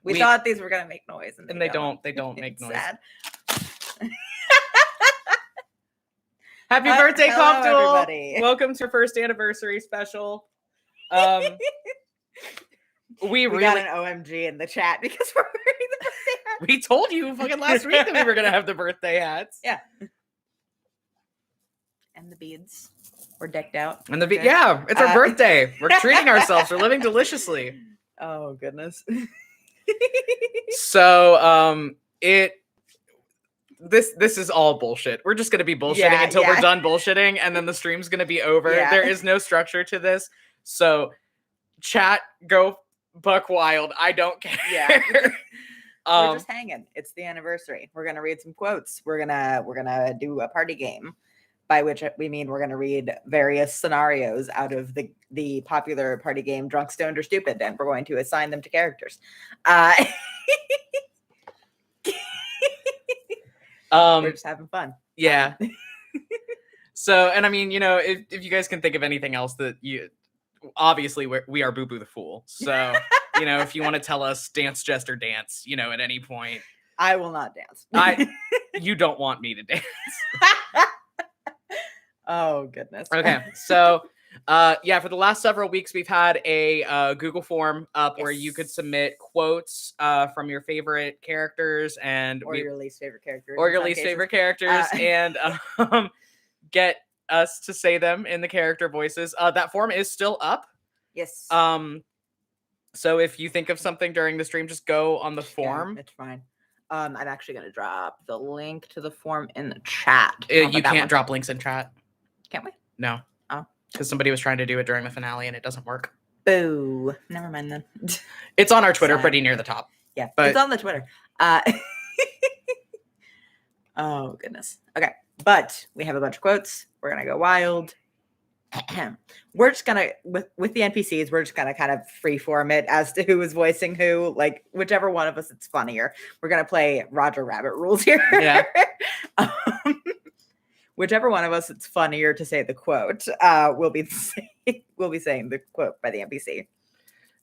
We thought these were gonna make noise, and they don't. They don't make noise. Sad. Happy birthday, hello, Compelled! everybody. Welcome to our first anniversary special. We really got an OMG in the chat because we're wearing the birthday hats. We told you fucking last week that we were gonna have the birthday hats. Yeah. And the beads. We're decked out. And yeah, it's our birthday. We're treating ourselves. We're living deliciously. Oh goodness. So this is all bullshit. We're just gonna be bullshitting until we're done bullshitting, and then the stream's gonna be over. Yeah. There is no structure to this. So chat, go buck wild. I don't care. Yeah. We're just hanging. It's the anniversary. We're gonna read some quotes. We're gonna do a party game, by which we mean we're gonna read various scenarios out of the popular party game Drunk, Stoned, or Stupid, and we're going to assign them to characters. We're just having fun. Yeah. So, and I mean, if you guys can think of anything else that obviously we are Boo Boo the Fool. So, if you want to tell us dance, jester, dance, at any point. I will not dance. You don't want me to dance. Oh, goodness. Okay. So, for the last several weeks, we've had a Google form up where you could submit quotes from your favorite characters or your least favorite characters. Or your least favorite characters and get us to say them in the character voices. That form is still up. Yes. So if you think of something during the stream, just go on the form. Yeah, it's fine. I'm actually going to drop the link to the form in the chat. You can't drop links in chat. Can't we? No. Oh. Because somebody was trying to do it during the finale and it doesn't work. Boo. Never mind then. It's on our Twitter pretty near the top. Yeah, it's on the Twitter. Oh, goodness. Okay. But we have a bunch of quotes. We're going to go wild. We're just going to, with the NPCs, we're just going to kind of freeform it as to who is voicing who. Like, whichever one of us it's funnier. We're going to play Roger Rabbit rules here. Yeah. Whichever one of us it's funnier to say the quote, we'll be saying the quote by the NPC.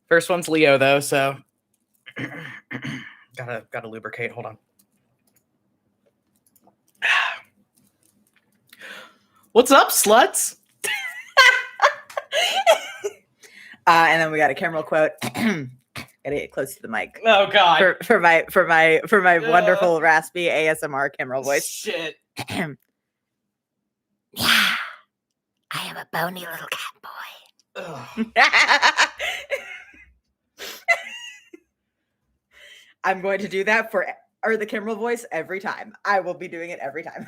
First one's Leo though, so gotta lubricate. Hold on. What's up, sluts? And then we got a camera quote. Gotta get close to the mic. Oh God! For my wonderful raspy ASMR camera voice. Shit. Yeah, I am a bony little cat boy. I'm going to do that for the Kimbrel voice every time. I will be doing it every time.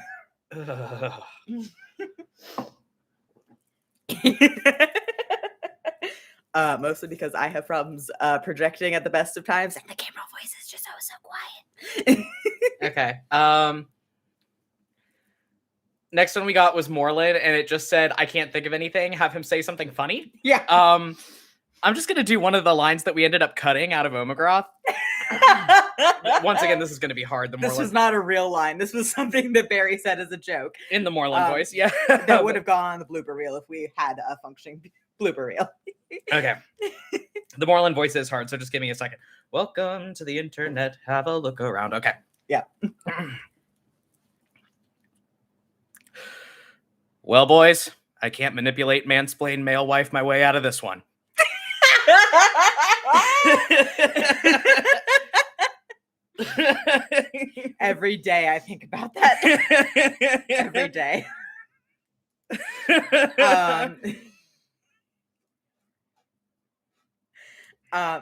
Mostly because I have problems projecting at the best of times, and the Kimbrel voice is just so quiet. Okay. Next one we got was Moreland, and it just said, "I can't think of anything. Have him say something funny." Yeah. I'm just gonna do one of the lines that we ended up cutting out of Omegroth. Once again, this is gonna be hard. This was not a real line. This was something that Barry said as a joke in the Moreland voice. Yeah, that would have gone on the blooper reel if we had a functioning blooper reel. Okay. The Moreland voice is hard, so just give me a second. Welcome to the internet. Have a look around. Okay. Yeah. Well, boys, I can't manipulate, mansplain, male wife my way out of this one. Every day I think about that. Every day. I'll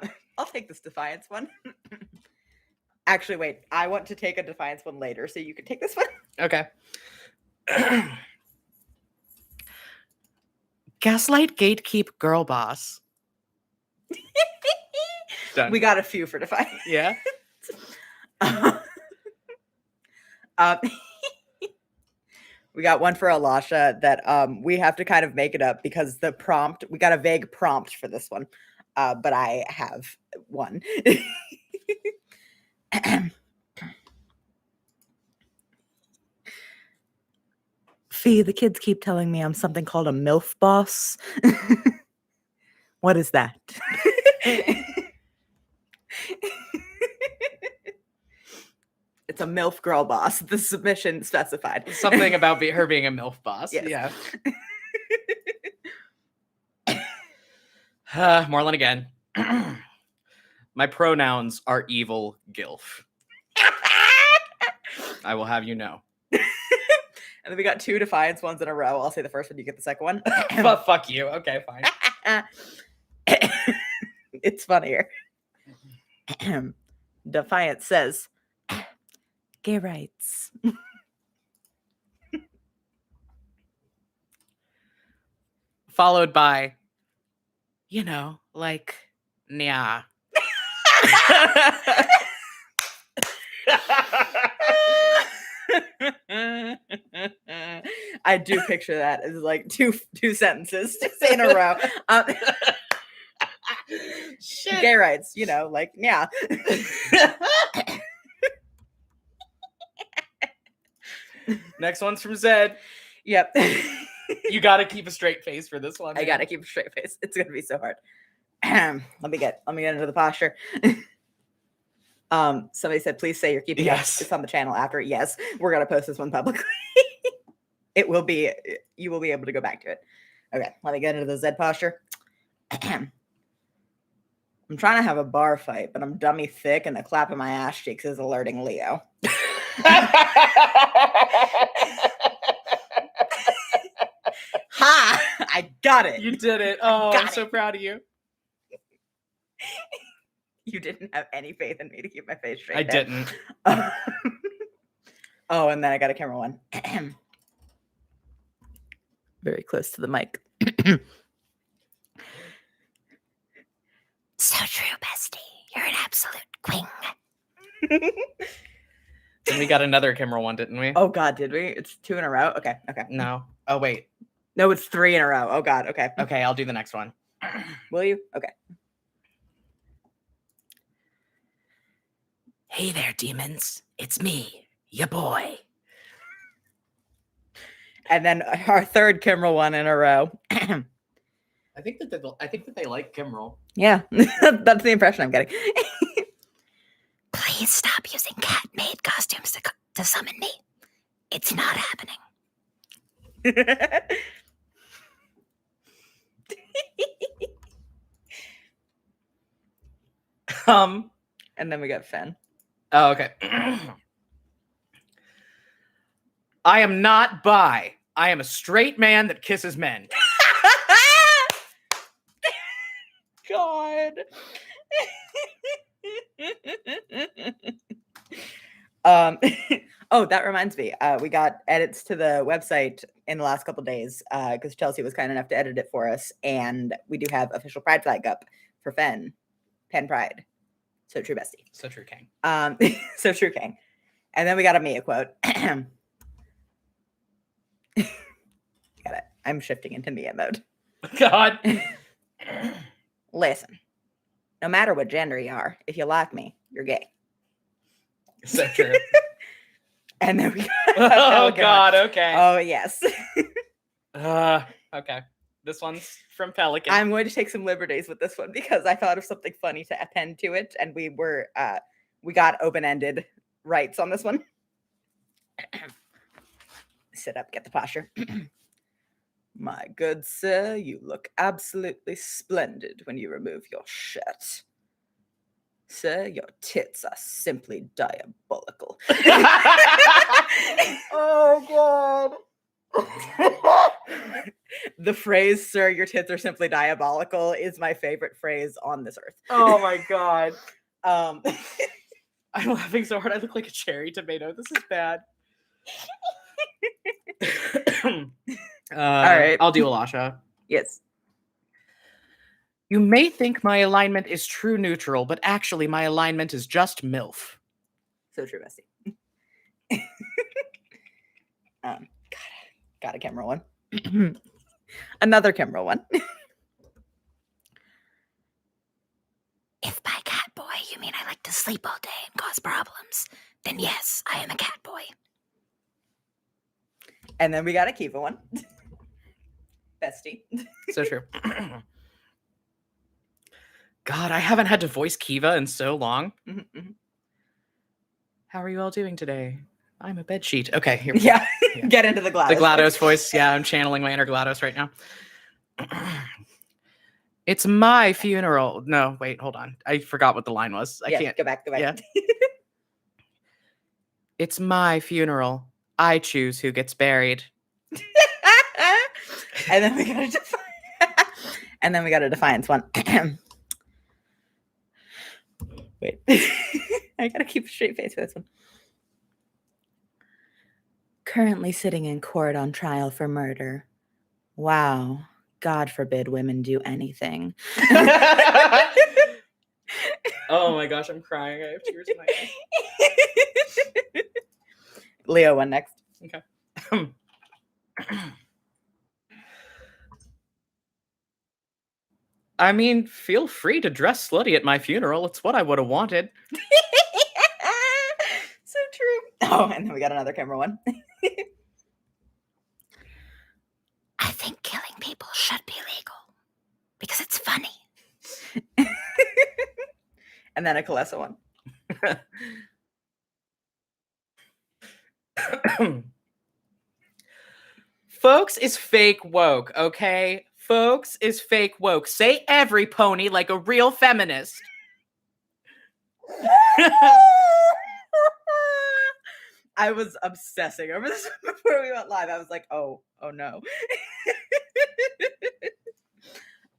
take this Defiance one. Actually, wait. I want to take a Defiance one later, so you can take this one. Okay. Gaslight, gatekeep, girl boss. Done. We got a few for Defiance. Yeah. We got one for Alasha that we have to kind of make it up because the prompt, we got a vague prompt for this one. But I have one. Fee, the kids keep telling me I'm something called a MILF boss. What is that? It's a MILF girl boss. The submission specified. Something about her being a MILF boss. Yes. Yeah. Marlon again. My pronouns are evil gilf. I will have you know. And then we got 2 defiance ones in a row. I'll say the first one, you get the second one. Fuck you. Okay, fine. It's funnier. Defiance says, gay rights. Followed by, like, yeah. I do picture that as like two sentences just in a row. Shit. Gay rights, like, yeah. Next one's from Zed. Yep. You got to keep a straight face for this one. I got to keep a straight face. It's going to be so hard. Let me get into the posture. Somebody said, please say you're keeping this on the channel after. Yes, we're going to post this one publicly. You will be able to go back to it. Okay, let me get into the Zed posture. I'm trying to have a bar fight, but I'm dummy thick and the clap of my ass cheeks is alerting Leo. Ha! I got it. You did it. Oh, I'm so proud of you. You didn't have any faith in me to keep my face straight. I didn't. Oh, and then I got a camera one. Very close to the mic. So true, bestie. You're an absolute queen. And we got another camera one, didn't we? Oh, God, did we? It's 2 in a row? Okay. No. Oh, wait. No, it's 3 in a row. Oh, God. Okay. Okay, I'll do the next one. Will you? Okay. Hey there, demons. It's me, your boy. And then our third Kimbrel one in a row. I think that they like Kimbrel. Yeah, that's the impression I'm getting. Please stop using cat-made costumes to summon me. It's not happening. And then we got Fen. Oh, okay. I am not bi. I am a straight man that kisses men. God. Oh, that reminds me. We got edits to the website in the last couple of days because Chelsea was kind enough to edit it for us, and we do have official pride flag up for Fen Pride. So true, bestie. So true, King. So true, King. And then we got a Mia quote. Got it. I'm shifting into Mia mode. God. Listen, no matter what gender you are, if you like me, you're gay. So true. And then we got Oh, God. Okay. Oh, yes. Okay. This one's from Pelican. I'm going to take some liberties with this one because I thought of something funny to append to it, and we got open-ended rights on this one. Sit up, get the posture. My good sir, you look absolutely splendid when you remove your shirt. Sir, your tits are simply diabolical. Oh, God. The phrase, sir, your tits are simply diabolical, is my favorite phrase on this earth. Oh, my God. I'm laughing so hard. I look like a cherry tomato. This is bad. All right. I'll do Alasha. Yes. You may think my alignment is true neutral, but actually my alignment is just MILF. So true, Bessie. Got a camera one. Another camera one. If by cat boy you mean I like to sleep all day and cause problems, then yes, I am a cat boy. And then we got a Kiva one. Bestie. So true. God, I haven't had to voice Kiva in so long. How are you all doing today? I'm a bedsheet. Okay, here. Yeah. Yeah. Get into the GLaDOS. The GLaDOS voice. Yeah, I'm channeling my inner GLaDOS right now. It's my funeral. No, wait, hold on. I forgot what the line was. I Yeah, can't. go back. Yeah. It's my funeral. I choose who gets buried. And then we got a defiance one. Wait. I gotta keep a straight face for this one. Currently sitting in court on trial for murder. Wow. God forbid women do anything. Oh my gosh, I'm crying. I have tears in my eyes. Leo one next. Okay. I mean, feel free to dress slutty at my funeral. It's what I would have wanted. So true. Oh, and then we got another camera one. I think killing people should be legal because it's funny. And then a Kalesa one. Folks is fake woke, okay? Folks is fake woke. Say every pony like a real feminist. I was obsessing over this before we went live. I was like, oh no.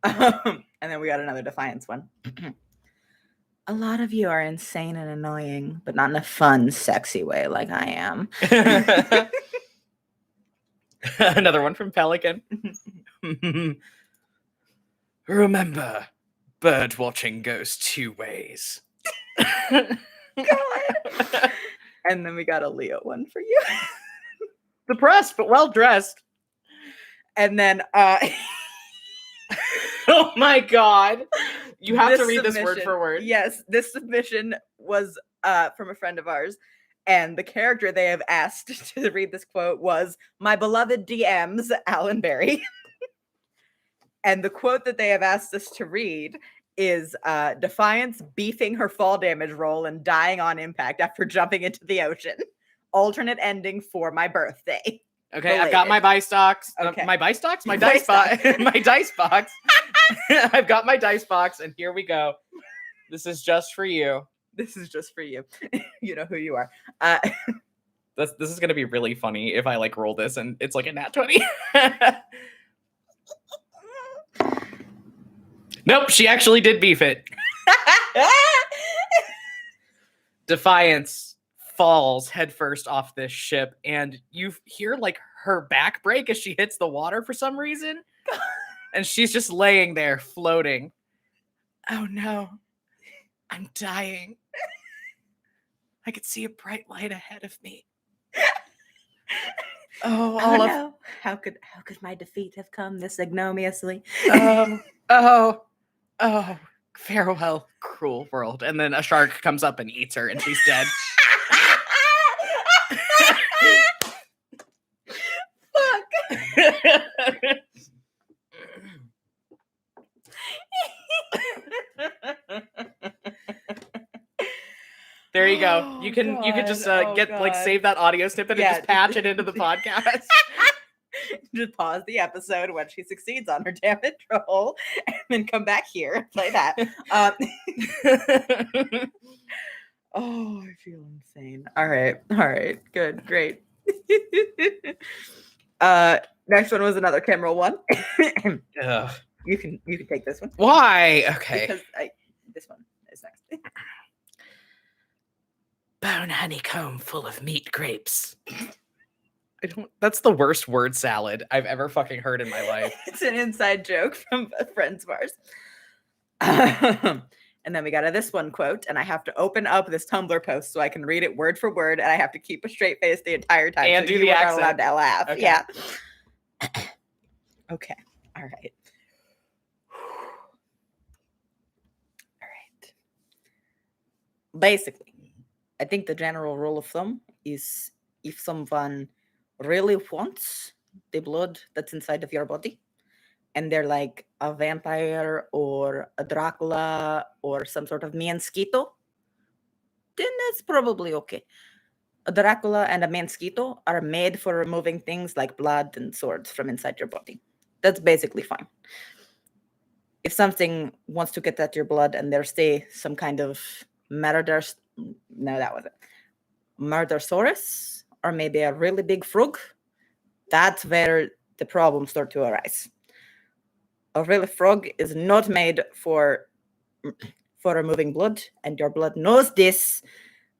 And then we got another defiance one. A lot of you are insane and annoying, but not in a fun, sexy way like I am. Another one from Pelican. Remember, bird watching goes two ways. God. And then we got a Leo one for you. Depressed, but well dressed. And then oh my god. You have this to read this word submission- for word. Yes, this submission was from a friend of ours. And the character they have asked to read this quote was my beloved DMs, Alan Berry. And the quote that they have asked us to read is Defiance beefing her fall damage roll and dying on impact after jumping into the ocean. Alternate ending for my birthday. Okay, I've got my buy stocks. Okay. My buy stocks? My Buy dice box. stock. My dice box. I've got my dice box, and here we go. This is just for you. This is just for you. You know who you are. This is gonna be really funny if I like roll this and it's like a nat 20. Nope, she actually did beef it. Defiance falls headfirst off this ship, and you hear like her back break as she hits the water for some reason. And she's just laying there floating. Oh no, I'm dying. I could see a bright light ahead of me. Oh, all of no. How could my defeat have come this ignominiously? oh, farewell, cruel world. And then a shark comes up and eats her, and she's dead. Fuck. There you go. You Oh, can just God. Oh, get like God. save that audio snippet Yeah, and just patch it into the podcast. Just pause the episode when she succeeds on her damage roll, and then come back here and play that. Oh, I feel insane. All right, good, great. Next one was another camera one. Ugh. You can take this one Why? Okay. because this one is next. Bone honeycomb full of meat grapes. That's the worst word salad I've ever fucking heard in my life. It's an inside joke from a friend's of ours. And then we got this one quote, and I have to open up this Tumblr post so I can read it word for word, and I have to keep a straight face the entire time. And so do you the are not accent. allowed to laugh. Okay. Yeah. Okay. All right. All right. Basically, I think the general rule of thumb is if someone really wants the blood that's inside of your body, and they're like a vampire or a Dracula or some sort of mosquito, then that's probably okay. A Dracula and a mosquito are made for removing things like blood and swords from inside your body. That's basically fine. If something wants to get at your blood and there's, say, some kind of murder, no, that wasn't Murdersaurus, or maybe a really big frog, that's where the problems start to arise. A real frog is not made for removing blood, and your blood knows this,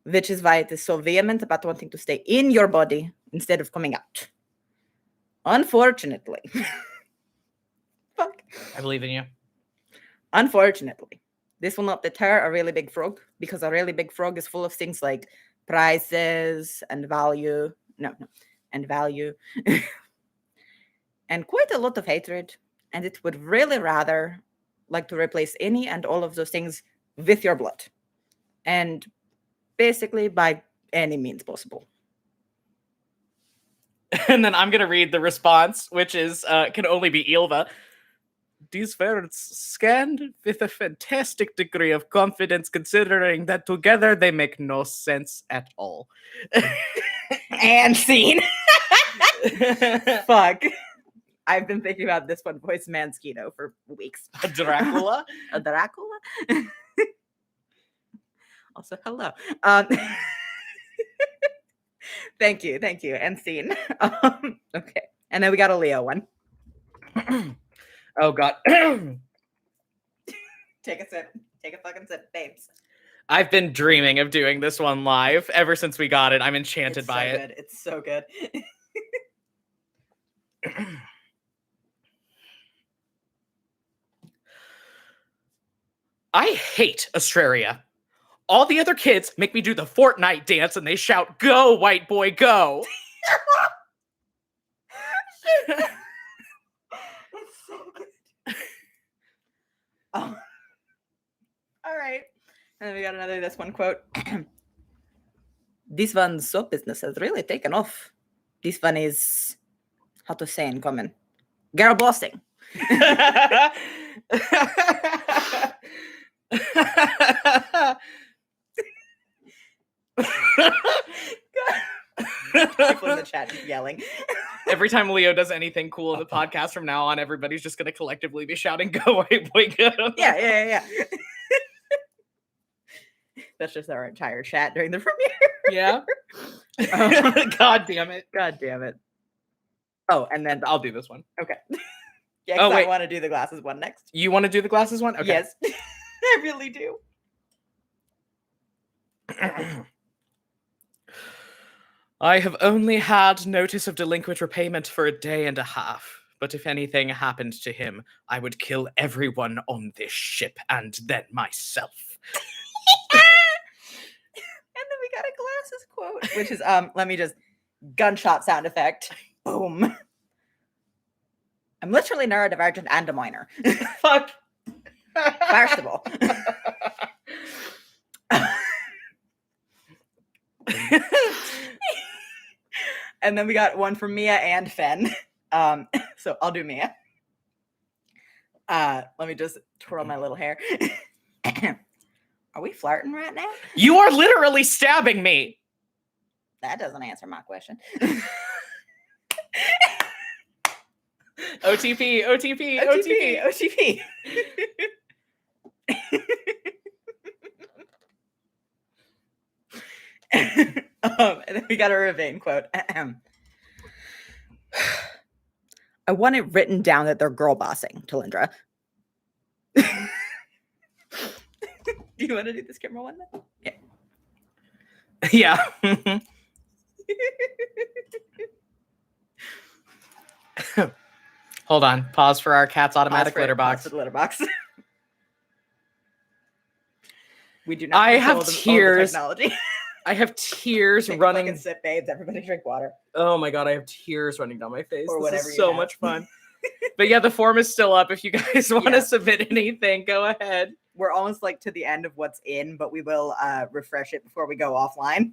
which is why it is so vehement about wanting to stay in your body instead of coming out. Unfortunately. Fuck. I believe in you. Unfortunately, this will not deter a really big frog, because a really big frog is full of things like prizes and value. And value. And quite a lot of hatred. And it would really rather like to replace any and all of those things with your blood. And basically by any means possible. And then I'm going to read the response, which is, can only be Ilva. These words scanned with a fantastic degree of confidence, considering that together they make no sense at all. And scene. Fuck. I've been thinking about this one voice Mansquito for weeks. A Dracula? A Dracula? Also, hello. Thank you. And scene. Okay. And then we got a Leo one. Oh, God. Take a sip. Take a fucking sip, babes. I've been dreaming of doing this one live ever since we got it. I'm enchanted by it. It's so good. I hate Australia. All the other kids make me do the Fortnite dance and they shout, "Go, white boy, go!" It's so good. Oh. All right. And then we got another this one quote. This one's soap business has really taken off. This one is, how to say in common, girl bossing. People in the chat just yelling. Every time Leo does anything cool in the podcast from now on, everybody's just going to collectively be shouting, "Go, white boy, go!" Yeah. That's just our entire chat during the premiere. Yeah. God damn it. Oh, and then I'll do this one. okay. Yeah, 'cause Oh, wait. I want to do the glasses one next. You want to do the glasses one? Okay. Yes, I really do. I have only had notice of delinquent repayment for a day and a half, but if anything happened to him, I would kill everyone on this ship and then myself. And then we got a glasses quote, which is let me just gunshot sound effect. Boom. I'm literally neurodivergent and a minor. Fuck. First of all. And then we got one from Mia and Fen. So I'll do Mia. Let me just twirl my little hair. Are we flirting right now? You are literally stabbing me. That doesn't answer my question. OTP. And then we got a Ravane quote. I want it written down that they're girl bossing, Talindra. Do you want to do this camera one then? Yeah. Hold on. Pause for our cat's automatic litter box. Pause for the litter box. We do not. I have control the tears. technology. I have tears Take a running. fucking sip, babes. Everybody drink water. Oh my god, I have tears running down my face. Or This whatever is you so have. much fun. But yeah, the form is still up. If you guys want to Yeah. submit anything, go ahead. We're almost like to the end of what's in, but we will refresh it before we go offline.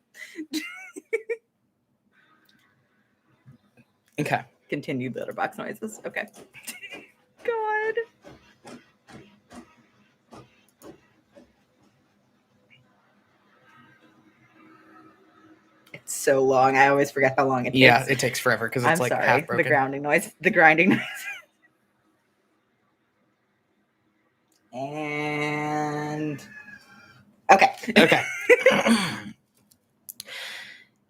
Okay. Continue the litter box noises. Okay. God. It's so long. I always forget how long it takes. Yeah, it takes forever because it's I'm like sorry. half The broken. the grinding noise. And okay. Okay.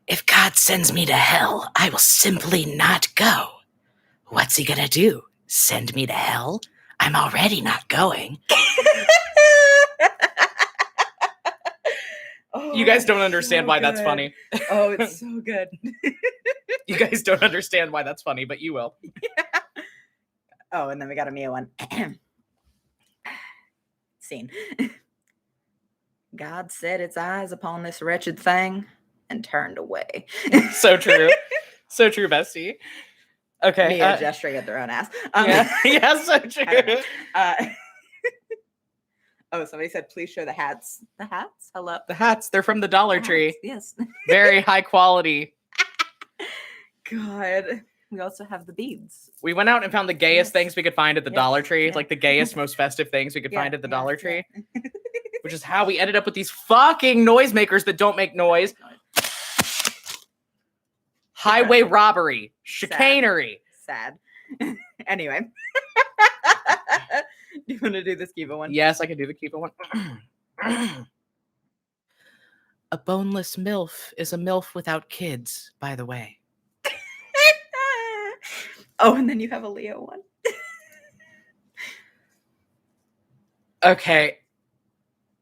If God sends me to hell, I will simply not go. What's he gonna do? Send me to hell? I'm already not going. You guys don't it's understand so why that's good. funny. Oh, it's so good. You guys don't understand why that's funny, but you will. Oh, and then we got a Mia one. Scene. God set its eyes upon this wretched thing and turned away. So true. So true, bestie. Okay. Mia gesturing at their own ass. Yeah, so true. I don't know. Oh, somebody said, please show the hats. The hats? Hello? The hats, they're from the Dollar Hats, Tree. yes. Very high quality. God. We also have the beads. We went out and found the gayest Yes. things we could find at the Yes, Dollar Tree. yeah. Like the gayest, most festive things we could Yeah, find at the yeah, Dollar yeah. Tree. Which is how we ended up with these fucking noisemakers that don't make noise. Highway robbery. Chicanery. Sad. Anyway. Do you want to do this Kiva one? Yes, I can do the Kiva one. A boneless MILF is a MILF without kids, by the way. Oh, and then you have a Leo one. Okay.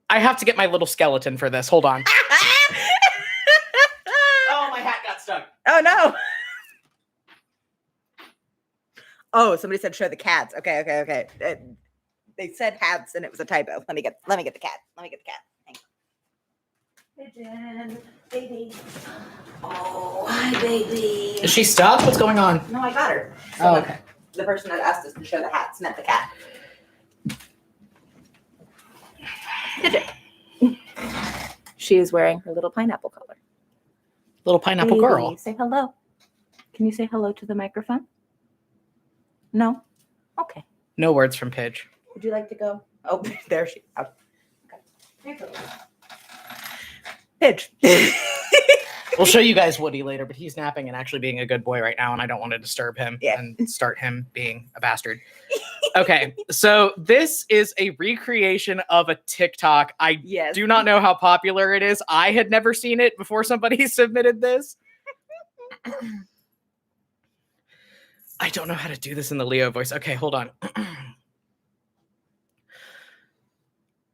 I have to get my little skeleton for this. Hold on. Oh, my hat got stuck. Oh no. Oh, somebody said show the cats. Okay. They said hats and it was a typo. Let me get the cat. Hang on. Pigeon, baby. Oh, hi, baby. Is she stuck? What's going on? No, I got her. Oh, okay. The person that asked us to show the hats meant the cat. Pigeon. She is wearing her little pineapple collar. Little pineapple Baby, girl. say hello. Can you say hello to the microphone? No? Okay. No words from Pidge. Would you like to go? Oh, there she. Oh. Okay. Here you go. Pidge. We'll show you guys Woody later, but he's napping and actually being a good boy right now, and I don't want to disturb him and start him being a bastard. Okay, so this is a recreation of a TikTok. I Yes. do not know how popular it is. I had never seen it before somebody submitted this. I don't know how to do this in the Leo voice. Okay, hold on.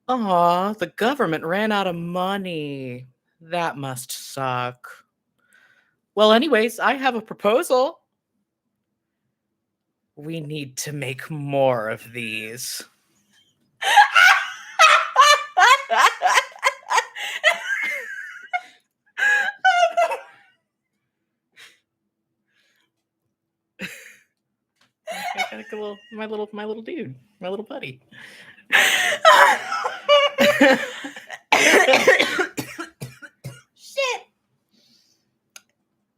Aw, the government ran out of money. That must suck. Well, anyways, I have a proposal. We need to make more of these. I got like a little, my little dude, my little buddy. Shit.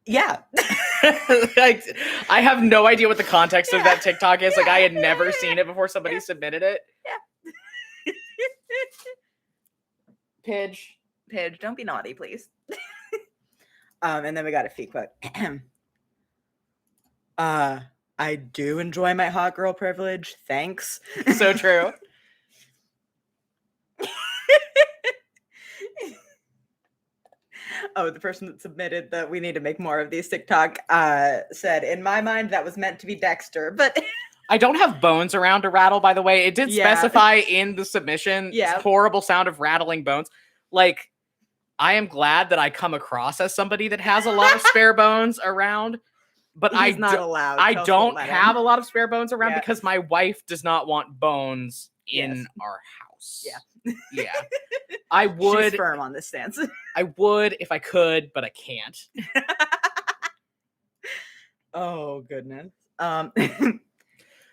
Yeah. I have no idea what the context of that TikTok is. Like, I had never seen it before somebody submitted it. Yeah. Pidge. Pidge, don't be naughty, please. And then we got a fee quote. I do enjoy my hot girl privilege. Thanks. So true. Oh, the person that submitted that we need to make more of these TikTok said, in my mind, that was meant to be Dexter, but I don't have bones around to rattle, by the way. It did Yeah. specify in the submission Yeah. this horrible sound of rattling bones. Like, I am glad that I come across as somebody that has a lot of spare bones around, but he's not allowed. I Chelsea don't won't let him. have a lot of spare bones around Yeah. because my wife does not want bones in Yes. our house. Yeah. Yeah. I would She's firm on this stance. I would if I could, but I can't. Oh goodness. And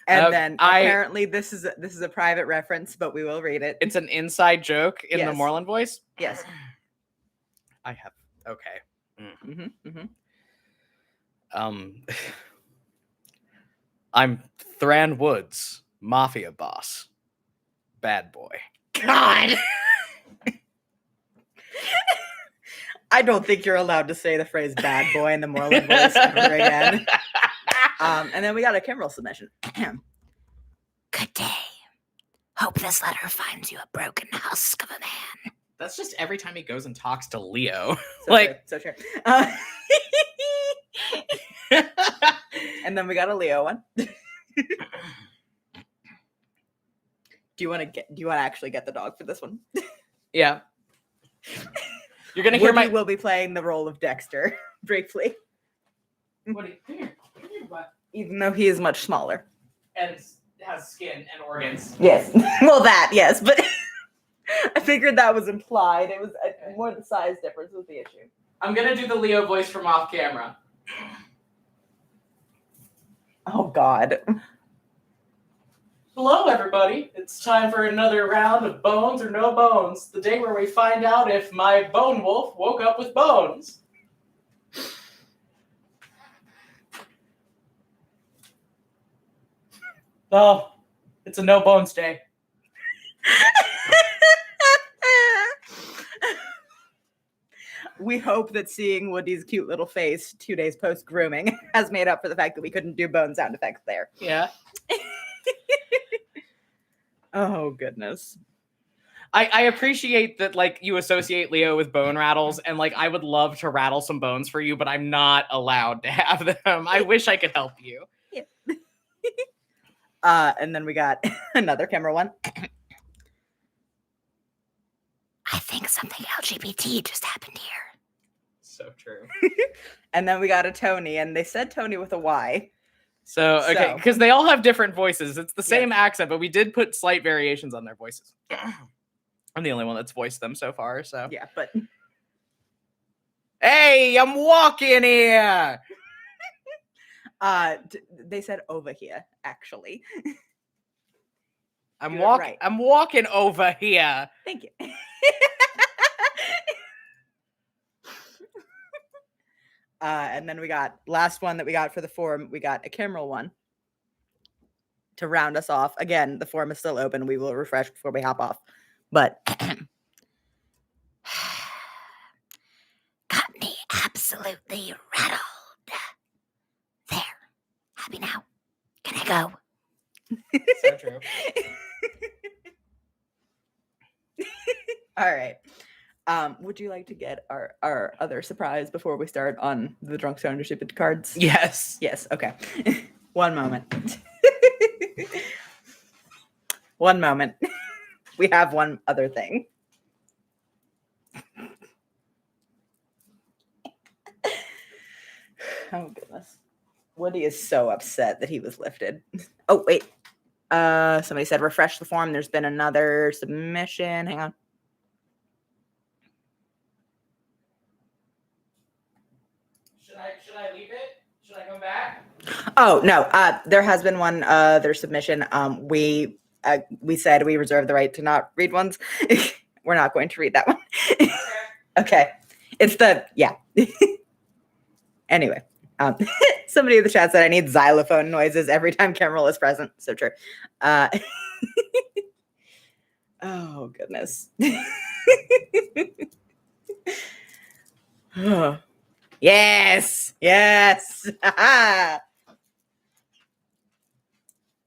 then apparently this is a private reference, but we will read it. It's an inside joke in the Yes. Moreland voice. Yes. I have okay. Mm-hmm, mm-hmm. I'm Thran Woods, mafia boss, bad boy. God. I don't think you're allowed to say the phrase "bad boy" in the Moreland voice ever again. And then we got a Kimbrel submission. Good day. Hope this letter finds you a broken husk of a man. That's just every time he goes and talks to Leo. So Like- true, so true. And then we got a Leo one. Do you want to actually get the dog for this one? Yeah. You're gonna hear Woody my. will be playing the role of Dexter briefly, Woody, come here. Come here, butt. even though he is much smaller. And has skin and organs. Yes. Well, that, yes, but I figured that was implied. It was more the size difference was the issue. I'm gonna do the Leo voice from off camera. Oh, God. Hello, everybody. It's time for another round of Bones or No Bones, the day where we find out if my bone wolf woke up with bones. Oh, it's a no bones day. We hope that seeing Woody's cute little face 2 days post grooming has made up for the fact that we couldn't do bone sound effects there. Yeah. Oh, goodness. I appreciate that, like, you associate Leo with bone rattles, and, like, I would love to rattle some bones for you, but I'm not allowed to have them. I wish I could help you. And then we got another camera one. I think something LGBT just happened here. So true. And then we got a Tony, and they said Tony with a Y. So, okay, So- because they all have different voices. It's the same accent, but we did put slight variations on their voices. I'm the only one that's voiced them so far, so. Yeah, but Hey, I'm walking here! they said over here, actually. I'm Good, walking. right. I'm walking over here. Thank you. And then we got last one that we got for the forum. We got a Kimbrel one to round us off. Again, the forum is still open. We will refresh before we hop off. But Got me absolutely rattled. There. Happy now? Can I go? So true. all right. Would you like to get our other surprise before we start on the Drunk Stoner Stupid cards? Yes. Yes. Okay. One moment. One moment. We have one other thing. Oh, goodness. Woody is so upset that he was lifted. Oh, wait. Somebody said refresh the form. There's been another submission. Hang on. Should I leave it? Should I come back? Oh, no. There has been one other submission. We said we reserve the right to not read ones. We're not going to read that one. Okay. It's yeah. Anyway, somebody in the chat said I need xylophone noises every time Kimbrel is present. So true. Oh, goodness. Yes. Yes.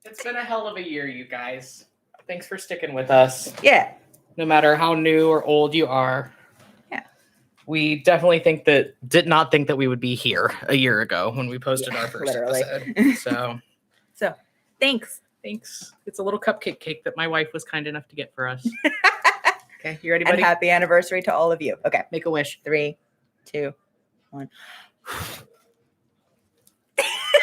It's been a hell of a year, you guys. Thanks for sticking with us. Yeah. No matter how new or old you are. Yeah. We definitely did not think that we would be here a year ago when we posted our first literally. episode. So Thanks. thanks. It's a little cupcake cake that my wife was kind enough to get for us. Okay, you ready, And buddy? happy anniversary to all of you. Okay. Make a wish. 3, 2, 1.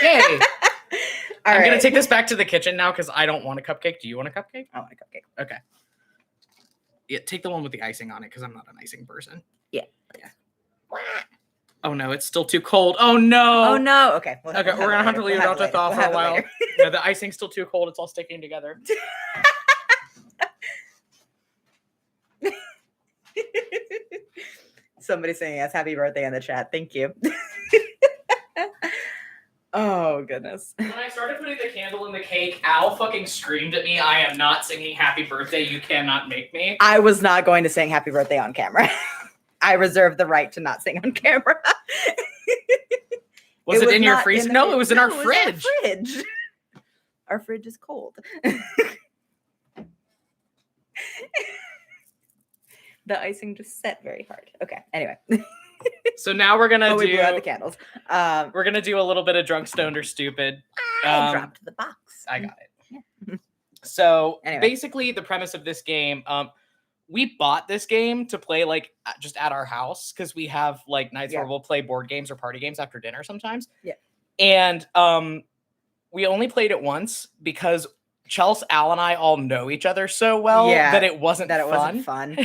Yay! All I'm right. gonna take this back to the kitchen now because I don't want a cupcake. Do you want a cupcake? I want a cupcake. Okay. Yeah, take the one with the icing on it because I'm not an icing person. Yeah. Oh no, it's still too cold. Oh no. Oh no. Okay. Okay, we're gonna have to leave it out to thaw for a while. Yeah, the icing's still too cold. It's all sticking together. Somebody saying yes, happy birthday in the chat. Thank you. Oh, goodness. When I started putting the candle in the cake, Al fucking screamed at me, "I am not singing happy birthday. You cannot make me." I was not going to sing happy birthday on camera. I reserve the right to not sing on camera. Was it in your not freezer? the No, fri- it was in no, our it was fridge. fridge. Our fridge is cold. The icing just set very hard. Okay. Anyway. So now we're gonna we do blew out the candles. we're gonna do a little bit of drunk, stoned, or stupid. I dropped the box. I got it. Yeah. So Anyway. basically, the premise of this game, we bought this game to play like just at our house because we have like nights where we'll play board games or party games after dinner sometimes. Yeah. And we only played it once because Chelsea, Al, and I all know each other so well that it wasn't fun.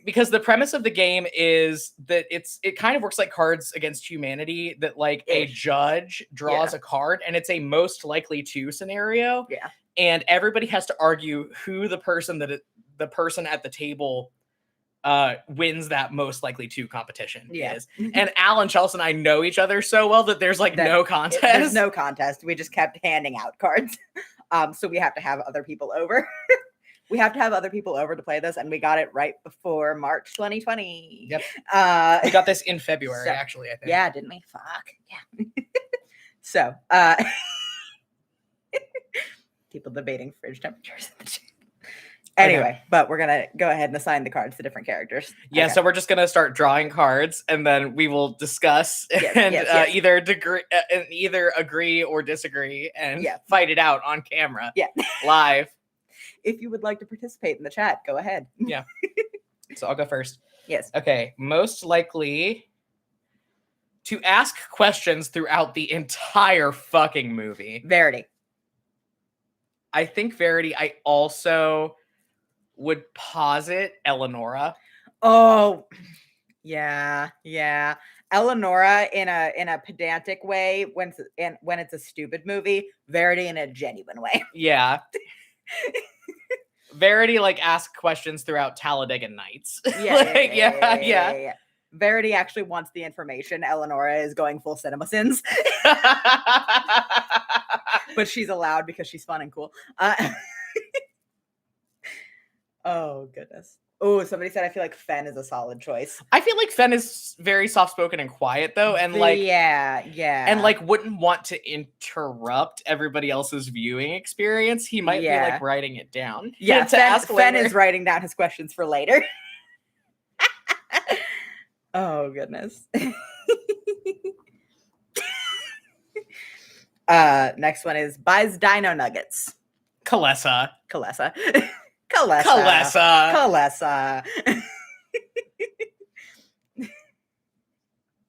Because the premise of the game is that it kind of works like Cards Against Humanity, that like a judge draws a card and it's a most likely to scenario. Yeah. And everybody has to argue who the person the person at the table wins that most likely to competition is. And Al and Chelsea and I know each other so well that there's like no contest. There's no contest. We just kept handing out cards. So we have to have other people over. We have to have other people over to play this, and we got it right before March 2020. Yep. We got this in February, actually, I think. Yeah, didn't we? Fuck. Yeah. So, people debating fridge temperatures in the chat. Anyway, but we're gonna go ahead and assign the cards to different characters. Yeah, so we're just gonna start drawing cards, and then we will discuss and either agree or disagree and fight it out on camera. Yeah, live. If you would like to participate in the chat, go ahead. Yeah. So I'll go first. Yes. Okay. Most likely to ask questions throughout the entire fucking movie. Verity. I think Verity. I also would posit Eleonora. Oh, yeah. Eleonora in a pedantic way when it's a stupid movie. Verity in a genuine way. Yeah. Verity like ask questions throughout Talladega Nights. Yeah. Verity actually wants the information. Eleonora is going full cinema sins. But she's allowed because she's fun and cool. Oh, goodness. Oh, somebody said I feel like Fen is a solid choice. I feel like Fen is very soft-spoken and quiet, though, and like and like wouldn't want to interrupt everybody else's viewing experience. He might be like writing it down. Yeah, Fen is writing down his questions for later. Oh, goodness. Next one is buys Dino Nuggets. Kalesa.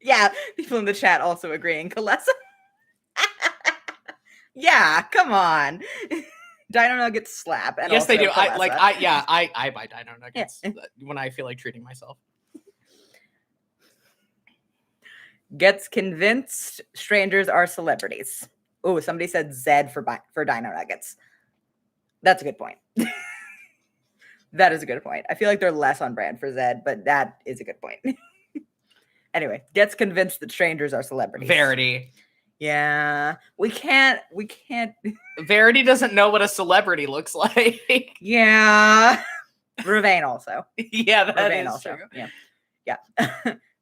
Yeah, people in the chat also agreeing. Kalesa. Yeah, come on. Dino Nuggets slap. And yes, they do. Kalesa. I buy Dino Nuggets when I feel like treating myself. Gets convinced strangers are celebrities. Oh, somebody said Zed for Dino Nuggets. That's a good point. That is a good point. I feel like they're less on brand for Zed, but that is a good point. Anyway, gets convinced that strangers are celebrities. Verity. Yeah. We can't. Verity doesn't know what a celebrity looks like. Yeah. Ravane also. Yeah, that Ravane is also. true. Yeah.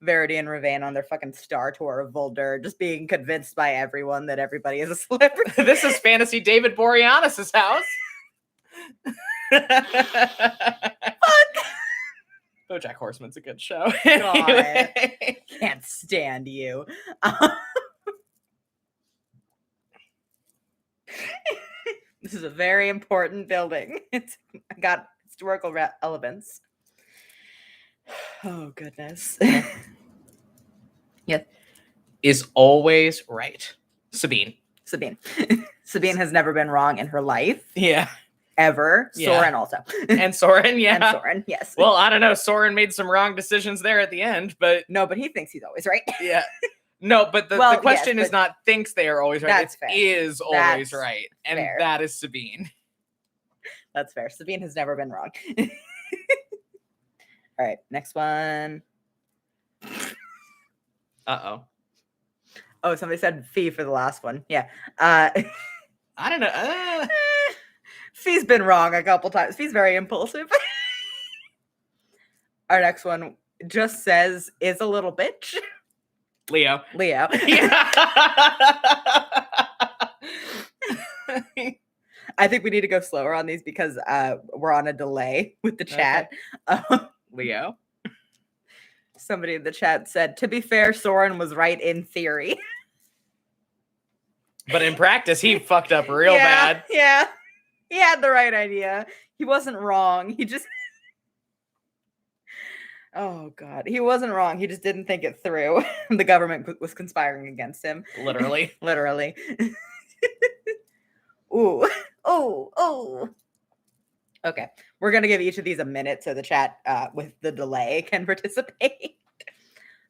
Verity and Ravane on their fucking star tour of Voldur, just being convinced by everyone that everybody is a celebrity. This is fantasy David Boreanaz's house. Fuck. BoJack Horseman's a good show. God. Can't stand you. This is a very important building. It's got historical relevance. Oh, goodness. Yes. Is always right. Sabine. Sabine has never been wrong in her life. Yeah. Ever. Yeah. Soren also. And Soren, yeah. And Soren, yes. Well, I don't know. Soren made some wrong decisions there at the end, but... No, but he thinks he's always right. Yeah. No, but the question is not thinks they are always right. That's fair. Is always right. And fair. that is Sabine. That's fair. Sabine has never been wrong. All right, next one. Uh-oh. Oh, somebody said Fee for the last one. Yeah. I don't know. Fee's been wrong a couple times. Fee's very impulsive. Our next one just says is a little bitch. Leo. Leo. Yeah. I think we need to go slower on these because we're on a delay with the chat. Leo. Somebody in the chat said, to be fair, Soren was right in theory. But in practice, he fucked up real bad. Yeah. He had the right idea. He wasn't wrong. He just... Oh, God. He wasn't wrong. He just didn't think it through. The government was conspiring against him. Literally. Literally. Ooh. Oh. Okay. We're going to give each of these a minute so the chat with the delay can participate.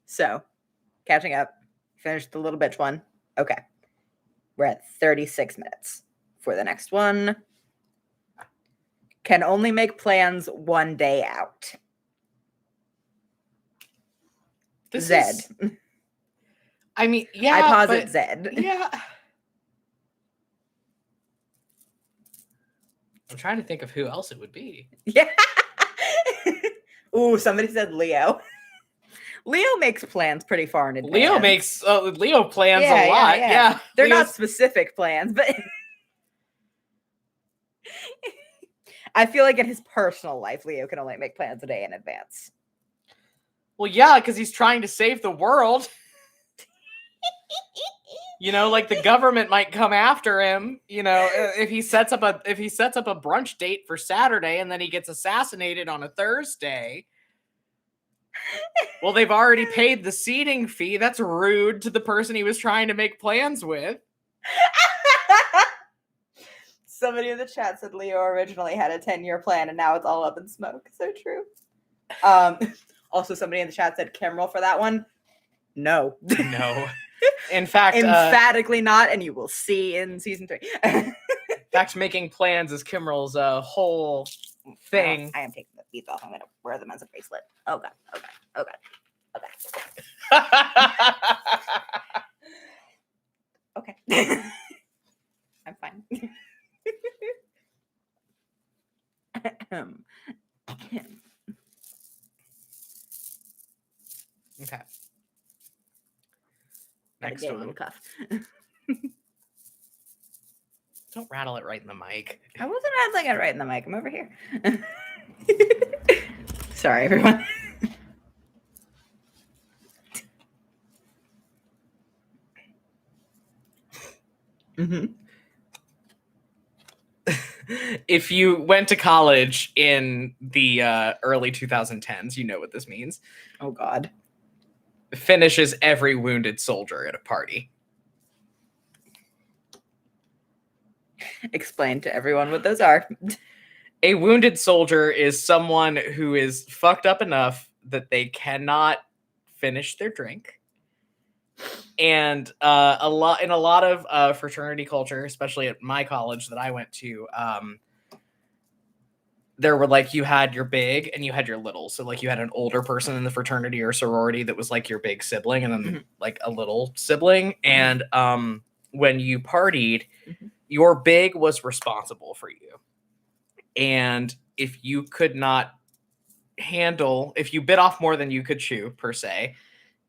So, catching up. Finished the little bitch one. Okay. We're at 36 minutes for the next one. Can only make plans one day out. This Zed. is- I mean, yeah. I posit but, Zed. Yeah. I'm trying to think of who else it would be. Yeah. Ooh, somebody said Leo. Leo makes plans pretty far in advance. Leo plans a lot. Yeah. They're Leo's- not specific plans, but I feel like in his personal life, Leo can only make plans a day in advance. Well, yeah, because he's trying to save the world. Like the government might come after him. If he sets up a brunch date for Saturday and then he gets assassinated on a Thursday. Well, they've already paid the seating fee. That's rude to the person he was trying to make plans with. Somebody in the chat said Leo originally had a 10-year plan and now it's all up in smoke. So true. Also, somebody in the chat said Kimrel for that one. No. No. In fact, emphatically not, and you will see in season 3. In fact, making plans is Kimrel's whole thing. I am taking the beads off. I'm going to wear them as a bracelet. Oh, God. Okay. I'm fine. Okay. Next Next one. one. Cuff. Don't rattle it right in the mic. I wasn't rattling it right in the mic. I'm over here. Sorry, everyone. Mm-hmm. If you went to college in the early 2010s, you know what this means. Oh, God. Finishes every wounded soldier at a party. Explain to everyone what those are. A wounded soldier is someone who is fucked up enough that they cannot finish their drink. And in a lot of fraternity culture, especially at my college that I went to, there were you had your big and you had your little. So you had an older person in the fraternity or sorority that was your big sibling, and then a little sibling. And when you partied, your big was responsible for you. And if you could not if you bit off more than you could chew, per se,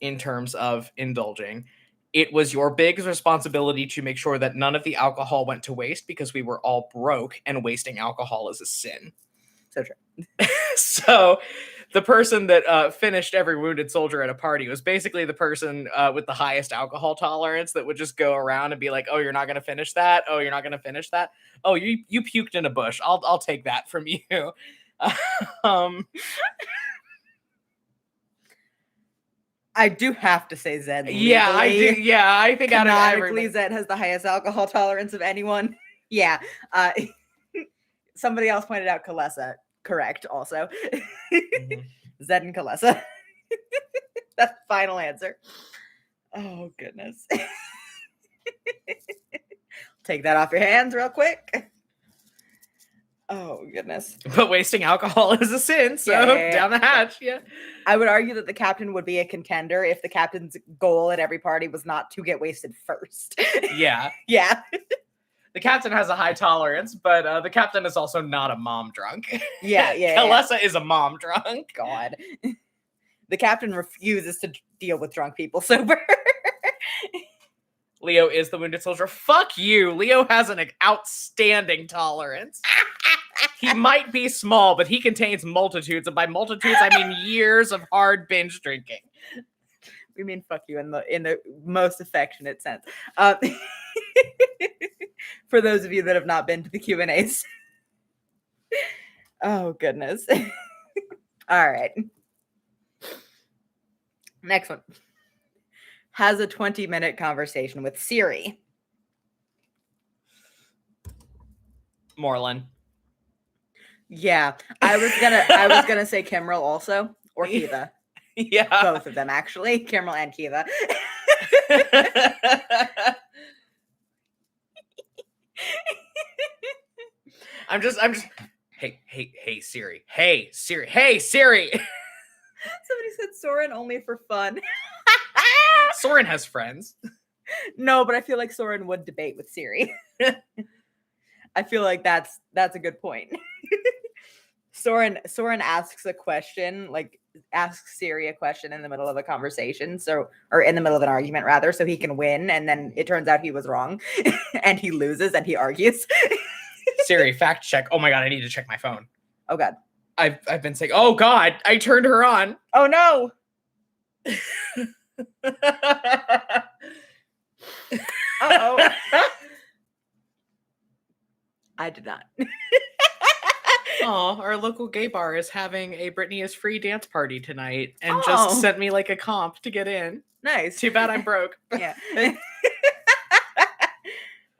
in terms of indulging, it was your big's responsibility to make sure that none of the alcohol went to waste, because we were all broke and wasting alcohol is a sin. So true. So the person that finished every wounded soldier at a party was basically the person with the highest alcohol tolerance that would just go around and be like, oh, you're not going to finish that? Oh, you're not going to finish that? Oh, you puked in a bush. I'll take that from you. I do have to say Zed. Yeah, I do. Yeah, I think out of canonically, everybody, Zed has the highest alcohol tolerance of anyone. Yeah. Somebody else pointed out Kalesa. Correct, also. Zed and Kalesa. That's the final answer. Oh, goodness. Take that off your hands real quick. Oh, goodness. But wasting alcohol is a sin, so down the hatch, yeah. I would argue that the captain would be a contender if the captain's goal at every party was not to get wasted first. Yeah. Yeah. The captain has a high tolerance, but the captain is also not a mom drunk. Yeah. Kalesa is a mom drunk. God. The captain refuses to deal with drunk people sober. Leo is the wounded soldier. Fuck you. Leo has an outstanding tolerance. He might be small, but he contains multitudes. And by multitudes, I mean years of hard binge drinking. We mean fuck you in the most affectionate sense. For those of you that have not been to the Q&As. Oh, goodness. All right. Next one. Has a 20-minute conversation with Siri. Morlin. Yeah, I was gonna say Kimrel also, or Kiva. Yeah. Both of them, actually. Kimrel and Kiva. I'm just hey Siri. Hey Siri. Hey Siri. Somebody said Soren only for fun. Soren has friends. No, but I feel like Soren would debate with Siri. I feel like that's a good point. Soren asks a question, like asks Siri a question in the middle of a conversation, or in the middle of an argument rather, so he can win, and then it turns out he was wrong and he loses and he argues. Siri, fact check. Oh my god, I need to check my phone. Oh god. I've been saying, oh god, I turned her on. Oh no. Uh-oh. I did not. Oh, our local gay bar is having a Britney is free dance party tonight and just sent me like a comp to get in. Nice. Too bad I'm broke. Yeah.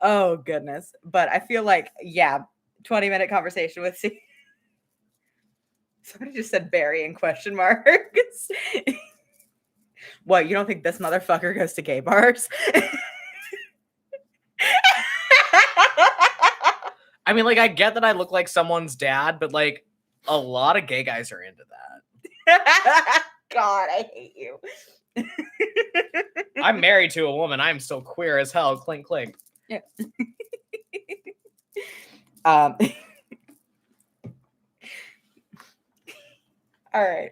Oh goodness. But I feel like, yeah, 20-minute conversation with C. Somebody just said Barry in question marks. What, you don't think this motherfucker goes to gay bars? I mean, like, I get that I look like someone's dad, but like a lot of gay guys are into that. God, I hate you. I'm married to a woman. I'm still queer as hell. Clink, clink. Yeah. All right.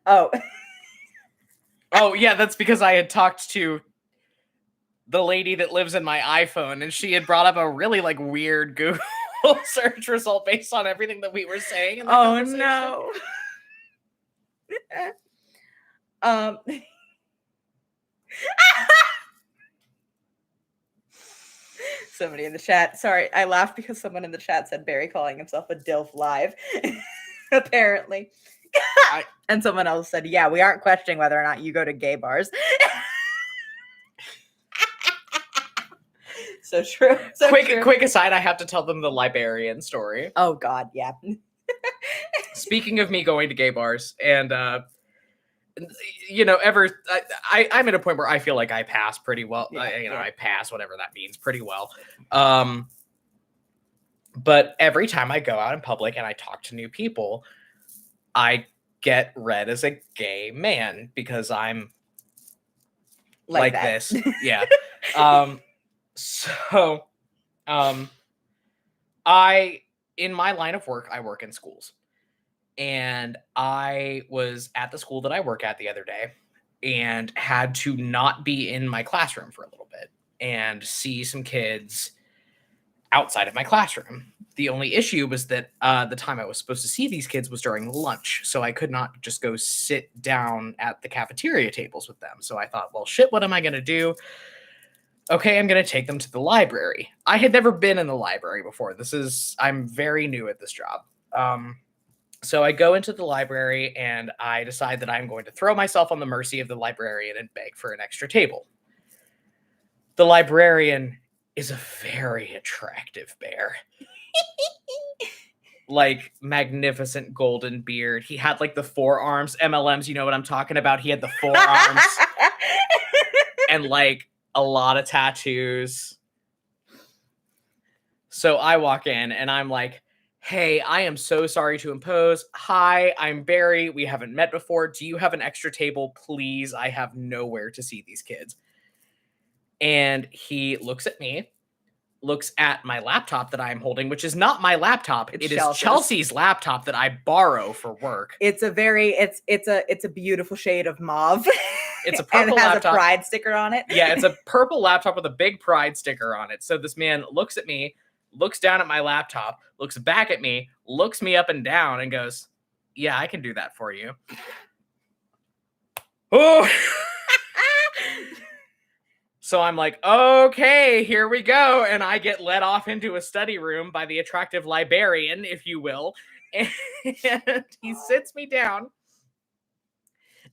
Oh. Oh, yeah, that's because I had talked to the lady that lives in my iPhone, and she had brought up a really like weird Google search result based on everything that we were saying. In the conversation. No. Somebody in the chat. Sorry, I laughed because someone in the chat said Barry calling himself a DILF live. Apparently. And someone else said, yeah, we aren't questioning whether or not you go to gay bars. So true. So quick aside, I have to tell them the librarian story. Oh God, yeah. Speaking of me going to gay bars, and you know, I'm at a point where I feel like I pass pretty well. Yeah, I pass whatever that means pretty well. But every time I go out in public and I talk to new people, I get read as a gay man because I'm like this. Yeah. So, in my line of work, I work in schools, and I was at the school that I work at the other day and had to not be in my classroom for a little bit and see some kids outside of my classroom. The only issue was that the time I was supposed to see these kids was during lunch, so I could not just go sit down at the cafeteria tables with them. So I thought, well, shit, what am I going to do? Okay, I'm going to take them to the library. I had never been in the library before. I'm very new at this job. So I go into the library and I decide that I'm going to throw myself on the mercy of the librarian and beg for an extra table. The librarian is a very attractive bear. Like magnificent golden beard. He had like the forearms, MLMs, you know what I'm talking about? He had the forearms and like a lot of tattoos. So I walk in and I'm like, hey, I am so sorry to impose. Hi, I'm Barry. We haven't met before. Do you have an extra table, please? I have nowhere to see these kids. And he looks at me, looks at my laptop that I'm holding, which is not my laptop. It's It is Chelsea's. Chelsea's laptop that I borrow for work. It's a beautiful shade of mauve. It's a and purple it has laptop. a pride sticker on it. Yeah, it's a purple laptop with a big pride sticker on it. So this man looks at me, looks down at my laptop, looks back at me, looks me up and down, and goes, "Yeah, I can do that for you." Oh. So I'm like, okay, here we go. And I get led off into a study room by the attractive librarian, if you will. And he sits me down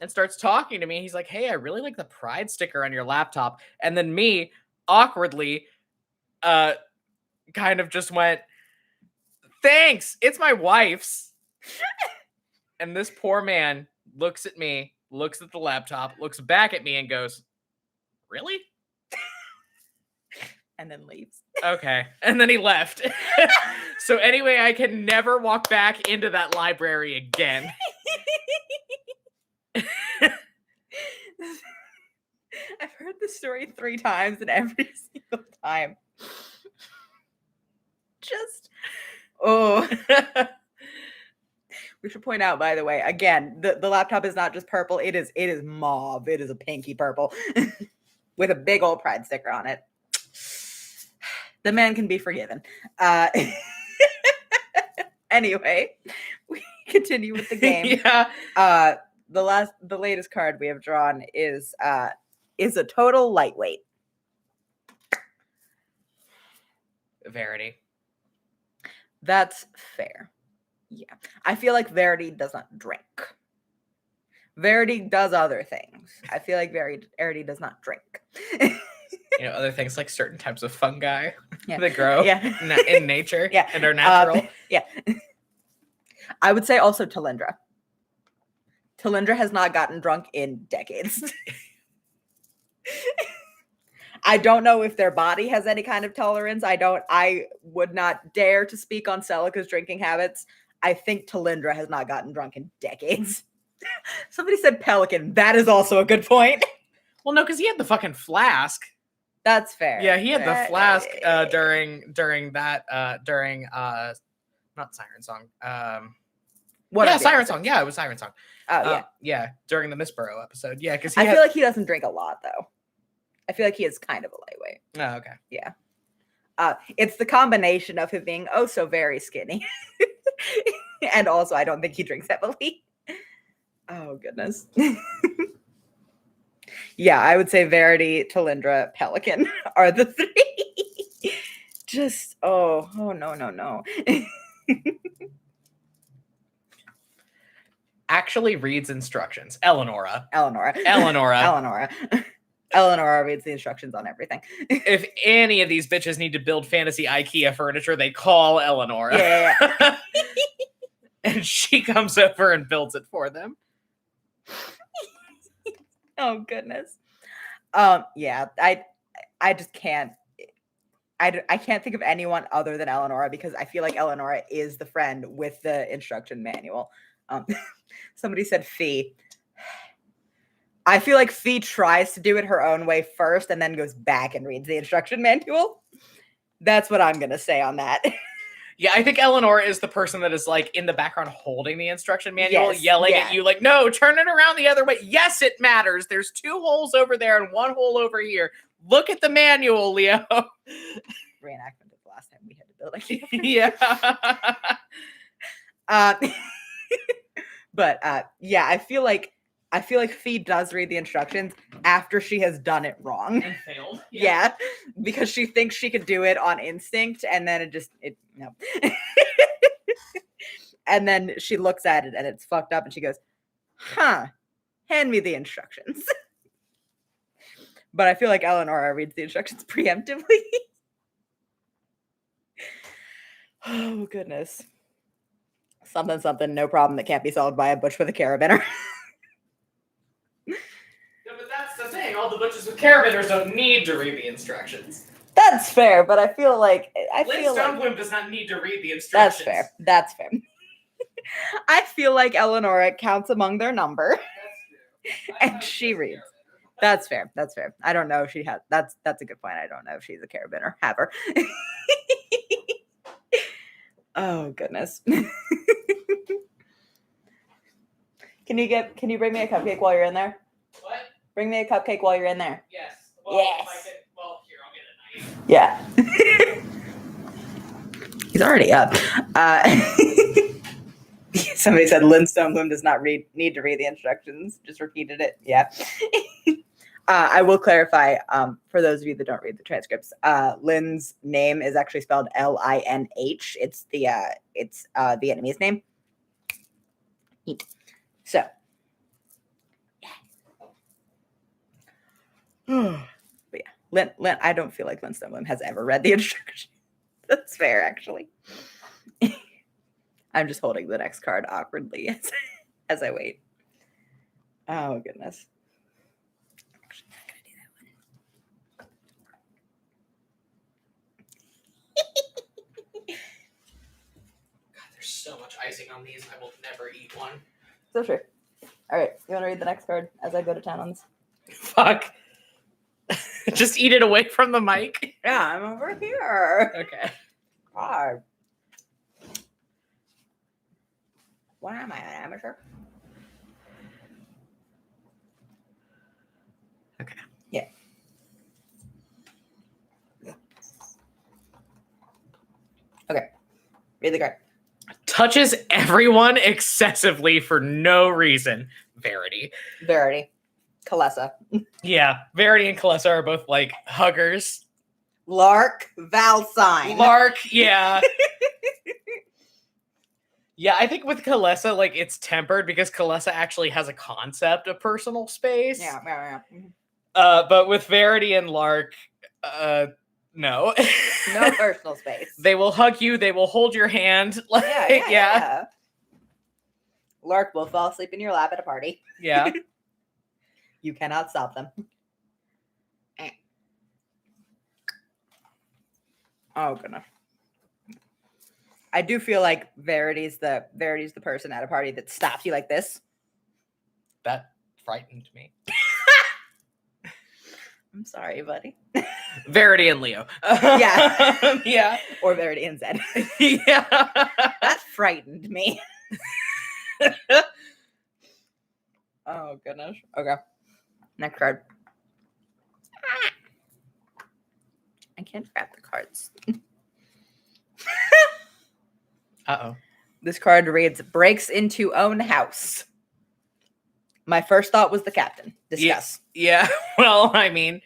and starts talking to me. He's like, "Hey, I really like the pride sticker on your laptop." And then me, awkwardly, kind of just went, "Thanks, it's my wife's." And this poor man looks at me, looks at the laptop, looks back at me and goes, "Really?" And then leaves. Okay. And then he left. So anyway, I can never walk back into that library again. I've heard this story 3 times, and every single time, just we should point out, by the way, again, the laptop is not just purple; it is mauve. It is a pinky purple with a big old pride sticker on it. The man can be forgiven. Anyway, we continue with the game. Yeah. The latest card we have drawn is a total lightweight. Verity. That's fair. Yeah. I feel like Verity does not drink. Verity does other things. I feel like Verity does not drink. Other things like certain types of fungi Yeah. that grow in nature and are natural. Yeah. I would say also Talindra. Talindra has not gotten drunk in decades. I don't know if their body has any kind of tolerance. I would not dare to speak on Celica's drinking habits. I think Talindra has not gotten drunk in decades. Somebody said Pelican. That is also a good point. Well, no, because he had the fucking flask. That's fair. Yeah, he had the flask during not Siren Song. Siren Song. Yeah, it was Siren Song. Oh yeah, during the Miss Burrow episode. Yeah, because I feel like he doesn't drink a lot though. I feel like he is kind of a lightweight. Oh, okay. Yeah. It's the combination of him being oh so very skinny, and also I don't think he drinks heavily. Oh goodness. Yeah, I would say Verity, Talindra, Pelican are the 3. Just no. Actually reads instructions. Eleonora reads the instructions on everything. If any of these bitches need to build fantasy IKEA furniture, they call Eleonora. Yeah. And she comes over and builds it for them. Oh goodness. Yeah, I just can't. I can't think of anyone other than Eleonora because I feel like Eleonora is the friend with the instruction manual. Somebody said Fee. I feel like Fee tries to do it her own way first and then goes back and reads the instruction manual. That's what I'm gonna say on that. Yeah, I think Eleanor is the person that is like in the background holding the instruction manual, Yes, yelling at you like, "No, turn it around the other way. Yes, it matters. There's 2 holes over there and 1 hole over here. Look at the manual, Leo." Reenactment of the last time we had to build IKEA. Yeah. But yeah, I feel like Fee does read the instructions after she has done it wrong. And failed. Yeah, because she thinks she could do it on instinct, and then no. And then she looks at it, and it's fucked up, and she goes, "Huh, hand me the instructions." But I feel like Eleonora reads the instructions preemptively. Oh goodness. Something, no problem that can't be solved by a butch with a carabiner. Yeah, but that's the thing. All the butchers with carabiners don't need to read the instructions. That's fair, but I feel like Lynn Stonebloom does not need to read the instructions. That's fair. I feel like Eleonora counts among their number. That's true. And she reads. That's fair. That's fair. I don't know if she has. That's a good point. I don't know if she's a carabiner. Have her. Oh goodness. Can you bring me a cupcake while you're in there? What? Bring me a cupcake while you're in there. Yes. Yes. Here, I'll get a knife. Yeah. He's already up. Somebody said Lindstone Bloom does not need to read the instructions. Just repeated it. Yeah. I will clarify for those of you that don't read the transcripts. Lynn's name is actually spelled Linh. It's the Vietnamese name. Neat. So, but yeah, Lynn. I don't feel like Lindstone Bloom has ever read the instructions. That's fair, actually. I'm just holding the next card awkwardly as I wait. Oh goodness. Actually, I'm not gonna do that one. God, there's so much icing on these. I will never eat one. So true. All right, you want to read the next card as I go to town on this? Fuck. Just eat it away from the mic. Yeah, I'm over here. Okay. God. What am I, an amateur? Okay. Yeah. Okay. Read the card. Touches everyone excessively for no reason. Verity. Verity. Kalessa. Yeah, Verity and Kalessa are both like huggers. Lark. Valsign. Lark, yeah. Yeah, I think with Kalessa, like it's tempered because Kalessa actually has a concept of personal space. Yeah. Mhm. But with Verity and Lark, no. No personal space. They will hug you. They will hold your hand. Like, yeah. Lark will fall asleep in your lap at a party. Yeah. You cannot stop them. Oh goodness. I do feel like Verity's the person at a party that stops you like this. That frightened me. I'm sorry, buddy. Verity and Leo. Yeah. Yeah. Or Verity and Zed. Yeah. That frightened me. Oh goodness. Okay. Next card. I can't grab the cards. Uh-oh. This card reads, breaks into own house. My first thought was the captain. Discuss. Yeah. Well, I mean,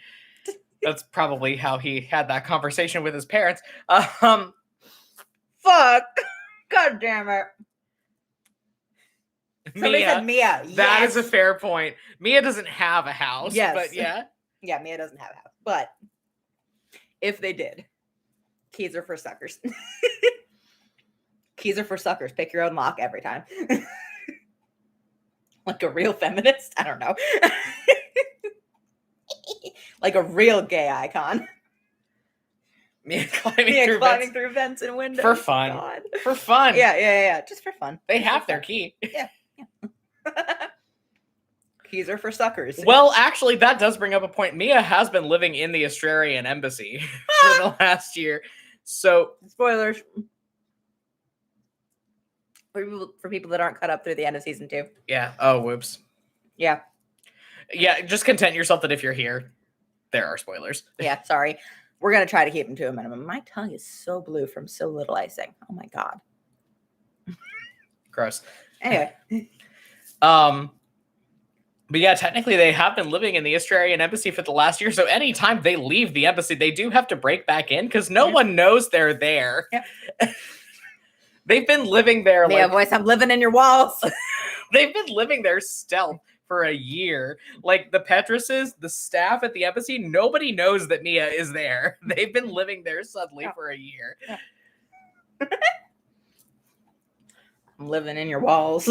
that's probably how he had that conversation with his parents. Fuck. God damn it. Somebody said Mia. That is a Yes. fair point. Mia doesn't have a house. Yes. But yeah. Yeah, Mia doesn't have a house. But if they did, keys are for suckers. Keys are for suckers. Pick your own lock every time. Like a real feminist? I don't know. Like a real gay icon. Mia climbing Through vents and windows. For fun. God. For fun. Yeah. Just for fun. They Just have for their fun. key. Keys are for suckers. Well, actually, that does bring up a point. Mia has been living in the Australian embassy for the last year. So, spoilers. For people that aren't caught up through the end of season 2. yeah. Oh, whoops. Yeah. Yeah, just content yourself that if you're here, there are spoilers. Yeah, sorry. We're going to try to keep them to a minimum. My tongue is so blue from so little icing. Oh my God. Gross. Anyway. But yeah, technically they have been living in the Australian embassy for the last year. So anytime they leave the embassy, they do have to break back in because no one knows they're there. Yeah. They've been living there. Mia voice, I'm living in your walls. They've been living there stealth for a year. Like the Petruses, the staff at the embassy, nobody knows that Mia is there. They've been living there subtly for a year. Yeah. I'm living in your walls.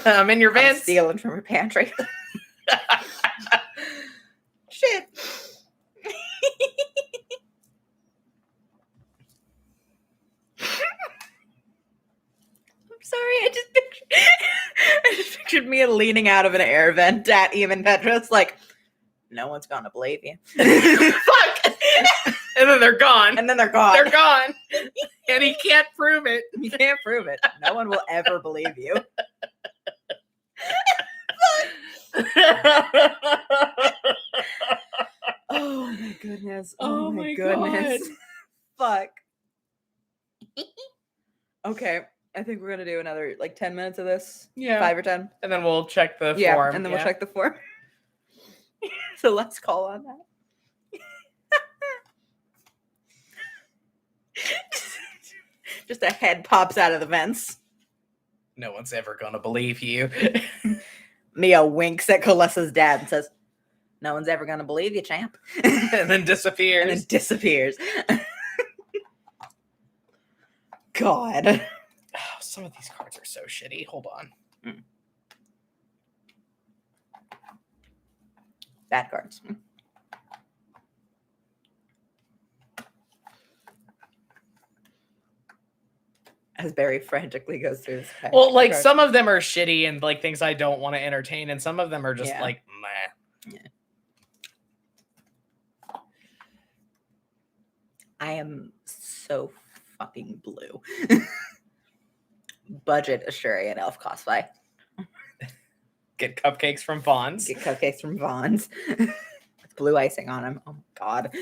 I'm in your I'm vents. stealing from your pantry. Shit. I'm sorry. I just pictured Mia leaning out of an air vent at Eamon Petros, like, No one's gonna believe you. Fuck! And then they're gone. And then they're gone. They're gone. And he can't prove it. You can't prove it. No one will ever believe you. Oh my goodness. Oh my goodness. Fuck. Okay. I think we're gonna do another like 10 minutes of this. Yeah. 5 or 10. And then we'll check the Yeah. form. And then we'll check the form. So let's call on that. Just a head pops out of the vents. No one's ever gonna believe you. Mia winks at Kalessa's dad and says, "No one's ever gonna believe you, champ." And then disappears. And then disappears. God. Oh, some of these cards are so shitty. Hold on. Bad cards. As Barry frantically goes through this. Well, like cards. some of them are shitty and like things I don't want to entertain, and some of them are just Yeah. like meh. Yeah. I am so fucking blue. Budget Ashurian elf cosplay. Get cupcakes from Vaughn's. Get cupcakes from Vaughn's. With blue icing on them. Oh my god.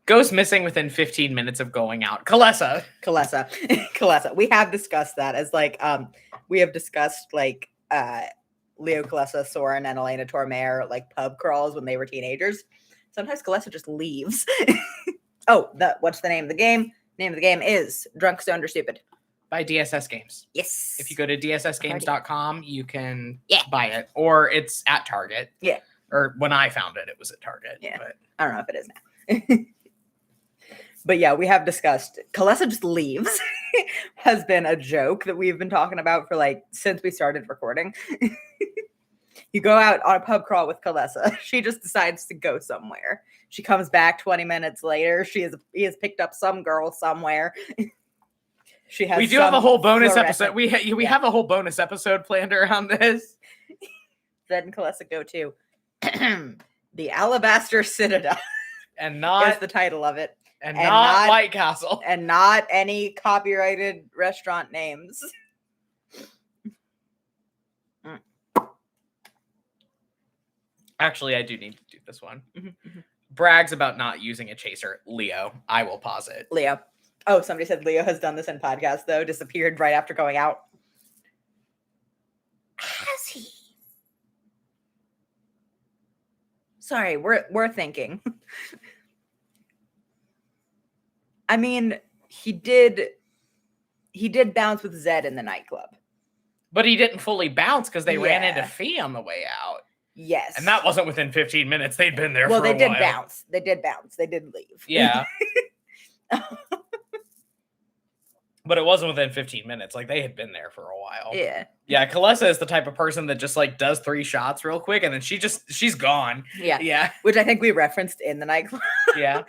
Goes missing within 15 minutes of going out. Kalessa. Kalessa. We have discussed that as like we have discussed like Leo Kalessa, Soren, and Elena Tormare like pub crawls when they were teenagers. Sometimes Kalessa just leaves. What's the name of the game? Name of the game is Drunk, Stoned, or Stupid. By DSS Games. Yes. If you go to dssgames.com, you can Yeah. buy it. Or it's at Target. Yeah. Or when I found it, it was at Target. Yeah. But I don't know if it is now. But yeah, we have discussed Kalessa just leaves has been a joke that we've been talking about for like since we started recording. You go out on a pub crawl with Kalessa. She just decides to go somewhere. She comes back 20 minutes later. He has picked up some girl somewhere. She has. we do have a whole bonus fluorescent- episode. We have a whole bonus episode planned around this. Zed and Kalessa go to the Alabaster Citadel. And Is not the title of it. and and not not- White Castle. And not any copyrighted restaurant names. Actually, I do need to do this one. Mhm, mhm. Brags about not using a chaser. Leo. I will pause it. Leo. Oh, somebody said Leo has done this in podcasts, though. Disappeared right after going out. Has he? Sorry, we're thinking. I mean, he did bounce with Zed in the nightclub. But he didn't fully bounce because they ran into Yeah. Fee on the way out. Yes. And that wasn't within 15 minutes. They'd been there well, for a they did while. bounce. They did bounce. They did leave. Yeah. But it wasn't within 15 minutes. Like they had been there for a while. Yeah. Yeah, Kalessa is the type of person that just like does 3 shots real quick and then she's gone. Yeah. Yeah. Which I think we referenced in the nightclub. Yeah.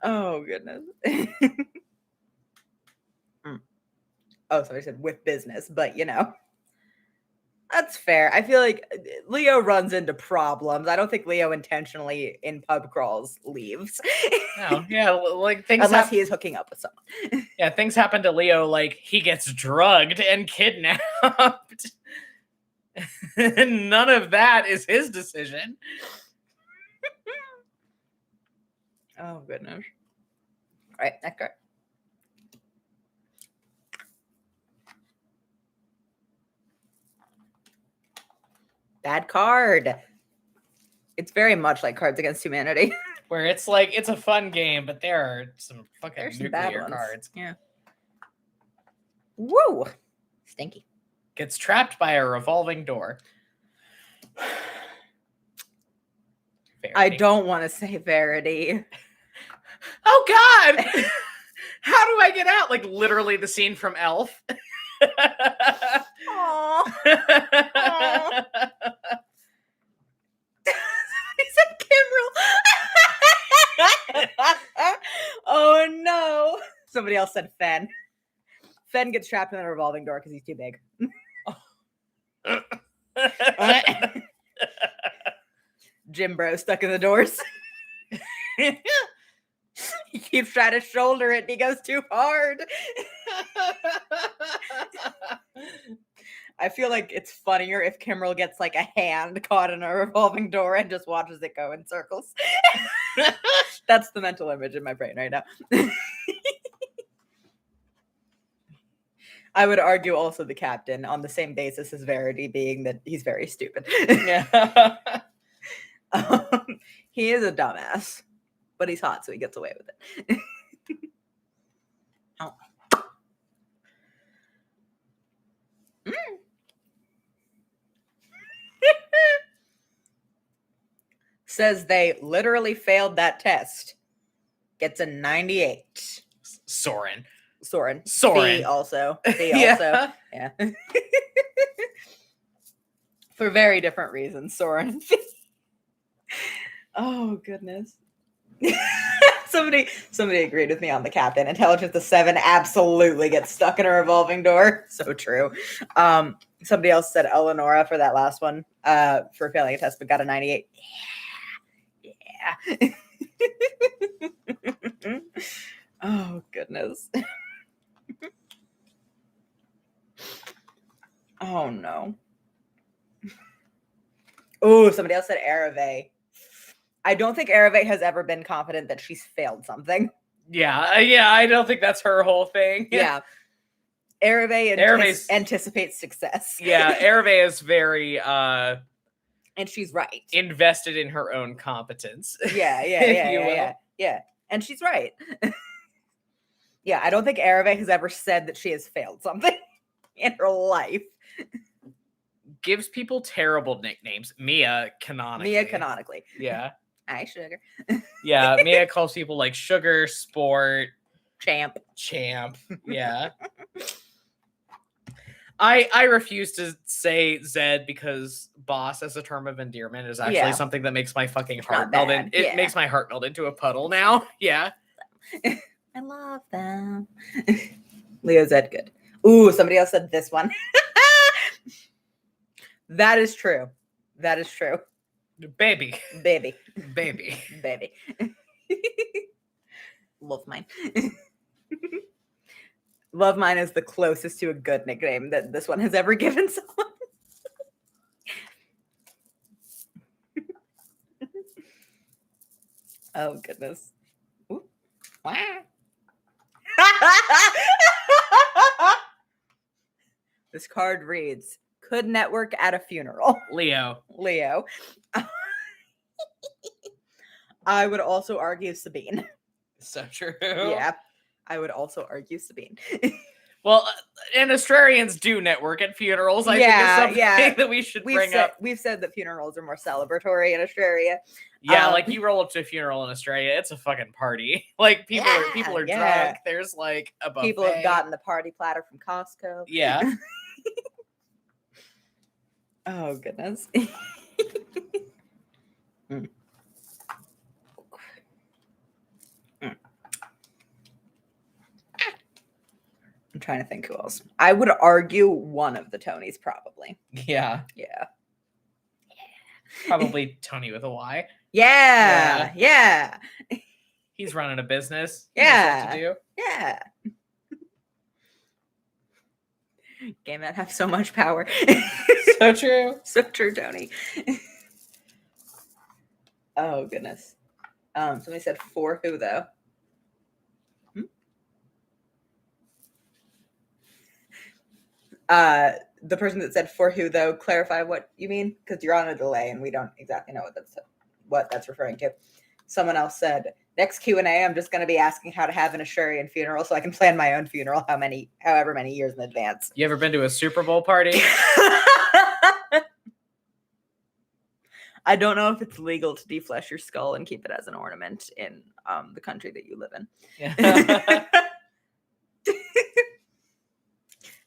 Oh, goodness. Oh, somebody said with business, but you know, that's fair. I feel like Leo runs into problems. I don't think Leo intentionally in pub crawls leaves. No, yeah, like things Unless he is hooking up with someone. yeah, things happen to Leo like he gets drugged and kidnapped. And none of that is his decision. Oh, goodness. All right, next card. Bad card. It's very much like Cards Against Humanity. Where it's like it's a fun game, but there are some fucking There's some bad nuclear ones. cards. Yeah. Woo! Stinky. Gets trapped by a revolving door. I Verity. don't want to say Verity. Oh God! How do I get out? Like literally the scene from Elf. Aww. He said Kimbrel. Oh no. Somebody else said Fen. Fen gets trapped in a revolving door because he's too big. Jim Bro stuck in the doors. He keeps trying to shoulder it and he goes too hard. I feel like it's funnier if Kimmerl gets like a hand caught in a revolving door and just watches it go in circles. That's the mental image in my brain right now. I would argue also the captain on the same basis as Verity, being that he's very stupid. Yeah. He is a dumbass, but he's hot, so he gets away with it. Oh. Mm. Says they literally failed that test. Gets a 98. Soren. Soren. Soren. B also. B Yeah. also. Yeah. For very different reasons, Soren. Oh, goodness. Somebody agreed with me on the captain. Intelligence of 7 absolutely gets stuck in a revolving door. So true. Somebody else said Eleonora for that last one, for failing a test, but got a 98. Yeah. Oh, goodness. Oh, no. Oh, somebody else said Ereve. I don't think Ereve has ever been confident that she's failed something. Yeah, I don't think that's her whole thing. Yeah. Ereve anticipates success. Yeah, Ereve is very and she's right. invested in her own competence. Yeah. And she's right. Yeah, I don't think Ereve has ever said that she has failed something in her life. Gives people terrible nicknames. Mia canonically. Yeah. Hi, Sugar. Yeah, Mia calls people like Sugar, Sport, Champ. Yeah. I refuse to say Zed because boss as a term of endearment is actually something that makes my fucking heart melt in. It makes my heart melt into a puddle now. Yeah. I love them. Leo Zed good. Ooh, somebody else said this one. That is true. Baby. Love mine. Love mine is the closest to a good nickname that this one has ever given someone. Oh, goodness. Ooh. Wow. This card reads, could network at a funeral. Leo. I would also argue Sabine. So true. Yeah, I would also argue Sabine. Well, and Australians do network at funerals. I think is something that we should bring up. We've said that funerals are more celebratory in Australia. Yeah, like you roll up to a funeral in Australia, it's a fucking party. Like people are drunk. There's like a buffet. People have gotten the party platter from Costco. Yeah. Oh, goodness. Mm. I'm trying to think who else. I would argue one of the Tonys, probably. Yeah. Yeah. Probably Tony with a Y. Yeah. He's running a business. Yeah. He knows what to do. Yeah. Game that have so much power. So true. So true, Tony. Oh, goodness. Somebody said for who, though? The person that said for who, though, clarify what you mean, because you're on a delay and we don't exactly know what that's referring to. Someone else said, next Q&A, I'm just going to be asking how to have an Ashurian funeral so I can plan my own funeral however many years in advance. You ever been to a Super Bowl party? I don't know if it's legal to deflesh your skull and keep it as an ornament in the country that you live in. Yeah.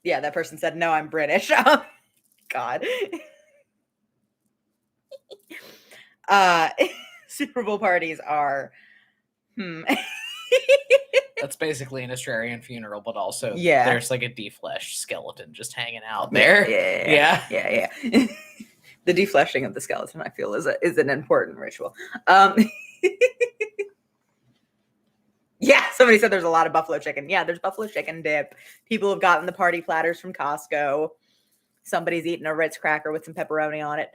Yeah, that person said, no, I'm British. Oh, God. A That's basically an Australian funeral, but also Yeah. there's like a defleshed skeleton just hanging out there. Yeah. The defleshing of the skeleton, I feel, is an important ritual. Yeah, somebody said there's a lot of buffalo chicken. Yeah, there's buffalo chicken dip. People have gotten the party platters from Costco. Somebody's eating a Ritz cracker with some pepperoni on it.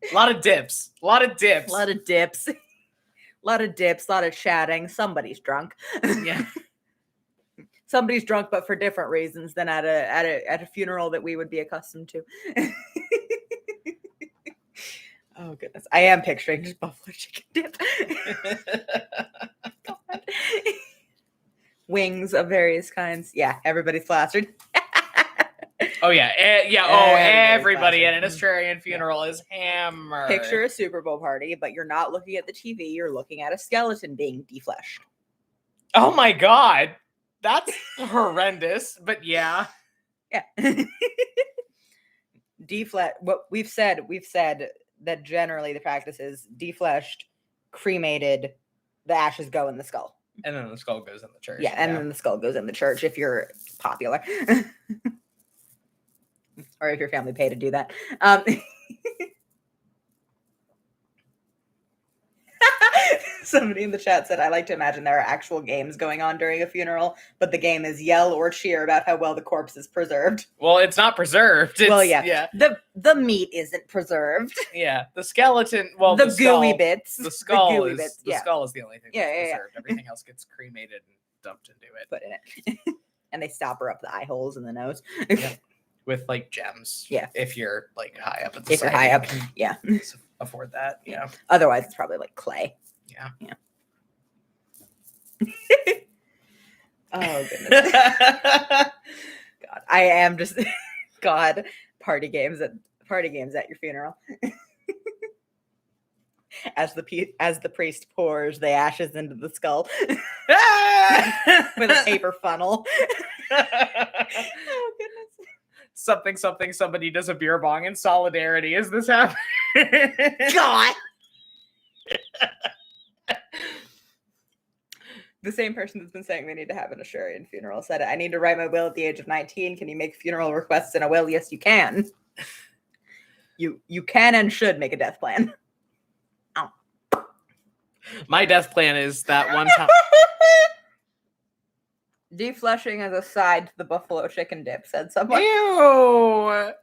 A lot of dips. A lot of dips. A lot of chatting. Somebody's drunk. Yeah. Somebody's drunk, but for different reasons than at a funeral that we would be accustomed to. Oh goodness, I am picturing just buffalo chicken dip. God. Wings of various kinds. Yeah, everybody's plastered. Oh yeah, everybody at an plastered. Australian funeral is hammered. Picture a Super Bowl party, but you're not looking at the TV. You're looking at a skeleton being defleshed. Oh my god, that's horrendous. But yeah. What we've said that generally the practice is defleshed, cremated, the ashes go in the skull. And then the skull goes in the church. Yeah, and then the skull goes in the church if you're popular. Or if your family pay to do that. Somebody in the chat said, I like to imagine there are actual games going on during a funeral, but the game is yell or cheer about how well the corpse is preserved. Well, it's not preserved. Well, yeah. The meat isn't preserved. Yeah. The skeleton, the gooey skull, bits. The skull gooey is bits, the skull is the only thing that's preserved. Everything else gets cremated and dumped into it. Put in it. And they stopper up the eye holes in the nose. Yeah. With like gems. Yeah. If you're like high up at the If you're high up. Yeah. Afford that. Yeah. Otherwise it's probably like clay. Yeah. Oh goodness. God. I am just God. Party games at your funeral. As the priest pours the ashes into the skull with a paper funnel. Oh goodness. Somebody does a beer bong in solidarity. Is this happening? God. The same person that's been saying they need to have an Australian funeral said, I need to write my will at the age of 19. Can you make funeral requests in a will? Yes, you can. You can and should make a death plan. Oh. My death plan is that one time. Defleshing as a side to the buffalo chicken dip, said someone. Ew.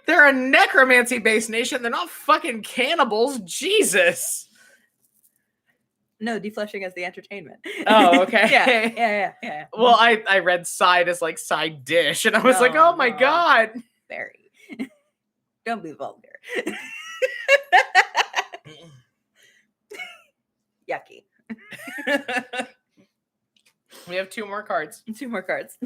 They're a necromancy-based nation. They're not fucking cannibals. Jesus. No, defleshing as the entertainment. Oh, okay. Yeah. Well, I read side as like side dish, and I was like, oh my god. Very. Don't be vulgar. Yucky. We have 2 more cards. 2 more cards.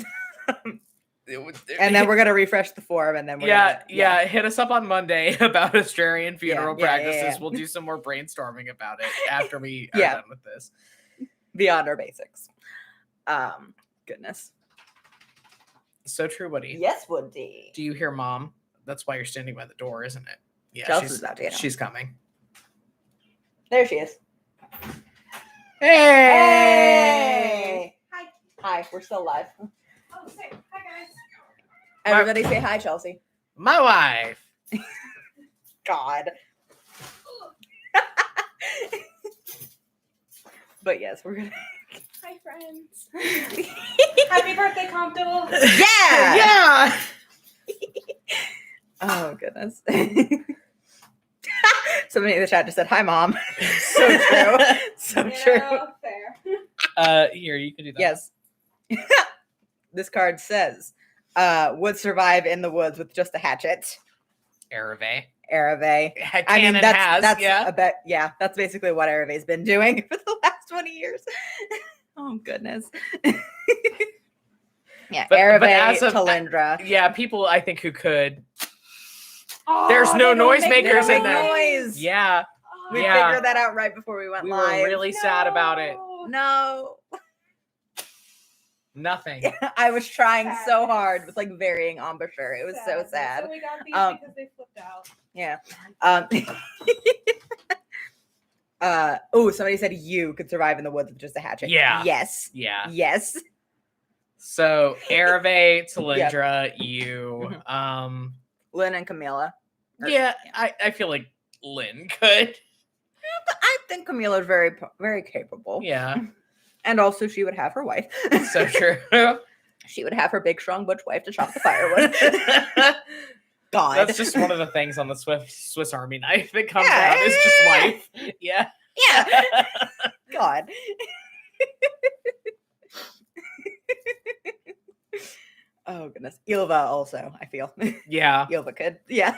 And then we're gonna refresh the form, and then we're gonna hit us up on Monday about Australian funeral practices. Yeah. We'll do some more brainstorming about it after we are done with this. Beyond our basics. Goodness. So true, Woody. Yes, Woody. Do you hear Mom? That's why you're standing by the door, isn't it? Yeah, Chelsea's about to get on. She's coming. There she is. Hey! Hi, we're still live. Oh, say hi, guys. Everybody say hi, Chelsea. My wife. God. But yes, we're gonna. Hi, friends. Happy birthday, Compto. Yeah. Oh goodness. Somebody in the chat just said, "Hi, Mom." So true. So true. Fair. Here, you can do that. Yes. This card says, would survive in the woods with just a hatchet. Arave. I mean, that's that's basically what Arave's been doing for the last 20 years. Oh, goodness. Yeah, Arave, Talindra. Yeah, people, I think, who could. There's no noisemakers in there. Noise. Yeah. We figured that out right before we went live. We were really sad about it. No. Nothing. I was trying so hard with like varying embouchure. It was so sad. So we got these because they flipped out. Yeah. Somebody said you could survive in the woods with just a hatchet. Yeah. Yes. Yeah. Yes. So Ereve, Talindra, you. Lynn and Camilla. Yeah, I feel like Lynn could. I think Camilla's very capable. Yeah. And also she would have her wife. So true. She would have her big, strong butch wife to chop the firewood. God. That's just one of the things on the Swiss Army knife that comes Yeah. out is just wife. Yeah. Yeah. God. Oh, goodness. Ilva also, I feel. Yeah. Ilva could. Yeah.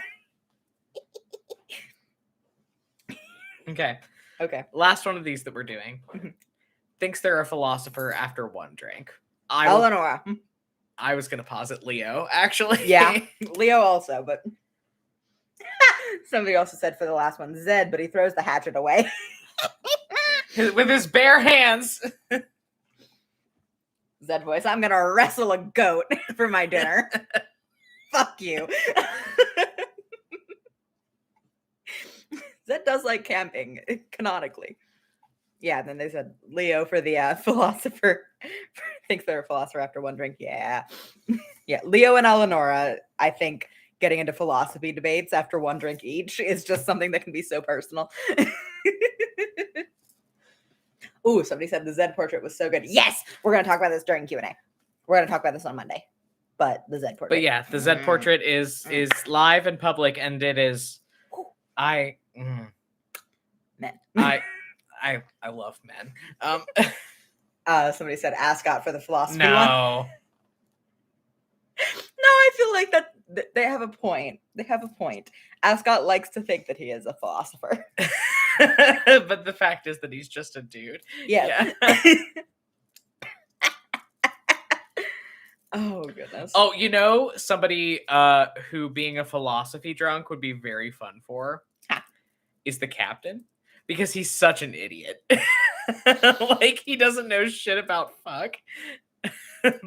Okay. Okay. Last one of these that we're doing. Mhm. Thinks they're a philosopher after one drink. Eleanor. I was gonna posit Leo, actually. Yeah. Leo also, but somebody also said for the last one, Zed, but he throws the hatchet away. With his bare hands. Zed voice, I'm gonna wrestle a goat for my dinner. Fuck you. Zed does like camping, canonically. Yeah, then they said Leo for the philosopher. Thinks they're a philosopher after one drink. Yeah. Yeah, Leo and Eleonora, I think getting into philosophy debates after one drink each is just something that can be so personal. Ooh, somebody said the Zed portrait was so good. Yes, we're going to talk about this during Q&A. We're going to talk about this on Monday. But the Zed portrait. But yeah, the Zed portrait is live and public, and it is. Men. I love men. Somebody said Ascot for the philosophy one. No. No, I feel like that they have a point. They have a point. Ascot likes to think that he is a philosopher. But the fact is that he's just a dude. Yeah. Yeah. Oh, goodness. Oh, you know, somebody who being a philosophy drunk would be very fun for is the captain, because he's such an idiot. Like, he doesn't know shit about fuck,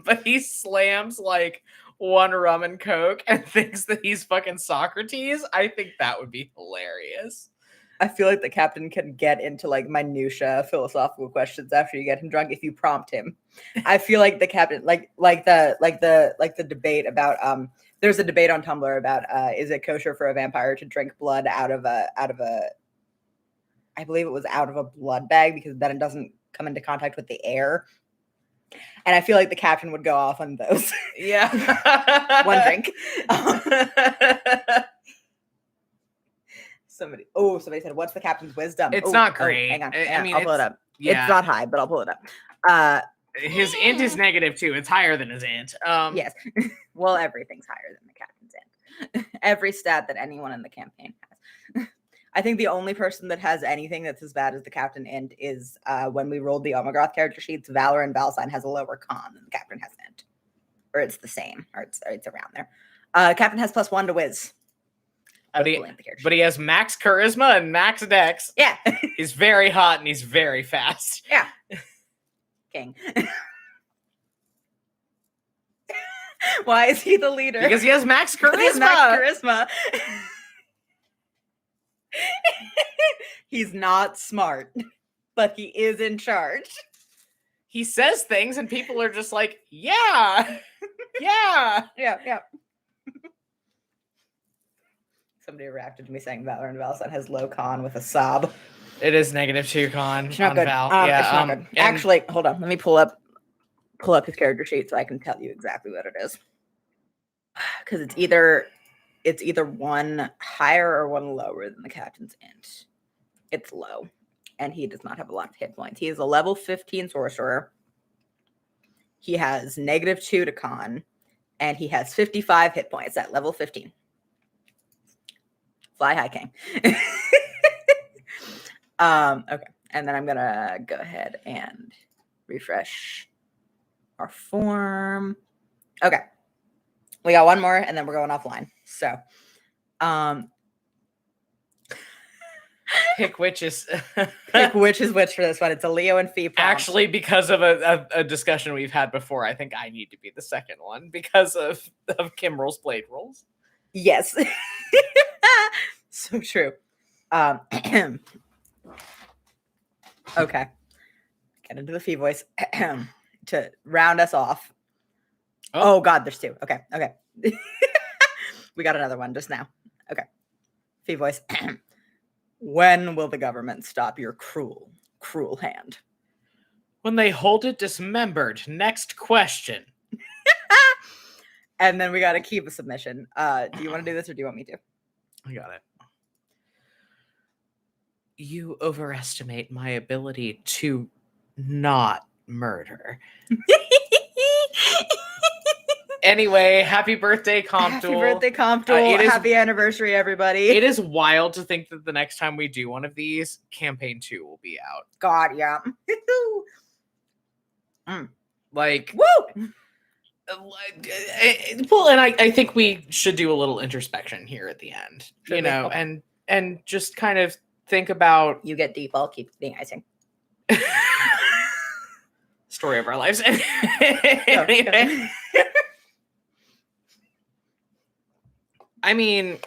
but he slams like one rum and coke and thinks that he's fucking Socrates. I think that would be hilarious. I feel like the captain can get into like minutia philosophical questions after you get him drunk if you prompt him. I feel like the captain, like the debate about there's a debate on Tumblr about is it kosher for a vampire to drink blood out of a I believe it was out of a blood bag because then it doesn't come into contact with the air. And I feel like the captain would go off on those. Yeah. One drink. Somebody said, what's the captain's wisdom? It's not great. Hang on. I mean, I'll pull it up. Yeah. It's not high, but I'll pull it up. His int is negative too. It's higher than his int. Yes. Well, everything's higher than the captain's int. Every stat that anyone in the campaign has. I think the only person that has anything that's as bad as the captain int is when we rolled the Omegroth character sheets, Valor and Valsign has a lower con than the captain has int. Or it's the same, or it's around there. Captain has +1 to whiz. But he has max charisma and max dex. Yeah. He's very hot and he's very fast. Yeah. King. Why is he the leader? Because he has max charisma. He has max charisma. He's not smart, but he is in charge. He says things and people are just like, yeah. Yeah. Yeah. Somebody reacted to me saying Valor and Valson has low con with a sob. It is -2 con It's not on good. Val. Yeah, it's not good. and- Actually, hold on. Let me pull up his character sheet so I can tell you exactly what it is. Because it's either one higher or one lower than the captain's int. It's low, and he does not have a lot of hit points. He is a level 15 sorcerer. He has -2 to con, and he has 55 hit points at level 15. Fly high, king. Okay, and then I'm gonna go ahead and refresh our form. Okay, we got one more, and then we're going offline. So, pick which is pick which is which for this one. It's a Leo and Fee prompt. actually, because of a discussion we've had before, I think I need to be the second one because of Kimrel's blade rolls. Yes. So true. Okay. Get into the fee voice to round us off. Oh God, there's two. Okay. Okay. We got another one just now. Okay. Fee voice. When will the government stop your cruel, cruel hand? When they hold it dismembered. Next question. And then we got to keep a submission. Do you want to do this or do you want me to? I got it. You overestimate my ability to not murder. Anyway, happy birthday, Comptool. Happy birthday, Comptool. Happy anniversary, everybody. It is wild to think that the next time we do one of these, campaign 2 will be out. God, yeah. Like, woo! Well, and I think we should do a little introspection here at the end, Should you we? know, Okay. and just kind of think about You get deep, I'll keep being icing. story of our lives. Oh, Anyway. I mean,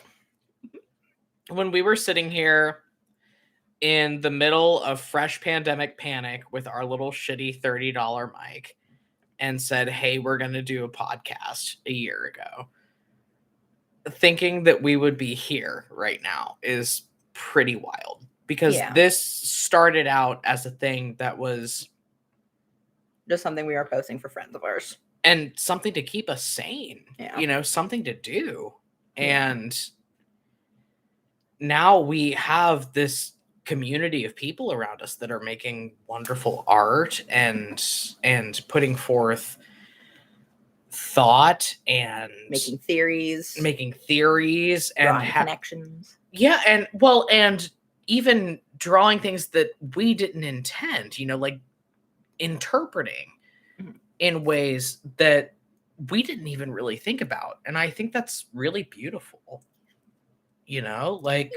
when we were sitting here in the middle of fresh pandemic panic with our little shitty $30 mic and said, hey, we're going to do a podcast a year ago, thinking that we would be here right now is pretty wild, because this started out as a thing that was just something we were posting for friends of ours and something to keep us sane, you know, something to do. And now we have this community of people around us that are making wonderful art and putting forth thought and making theories and connections. Yeah, and even drawing things that we didn't intend, you know, like interpreting in ways that we didn't even really think about. And I think that's really beautiful. You know, like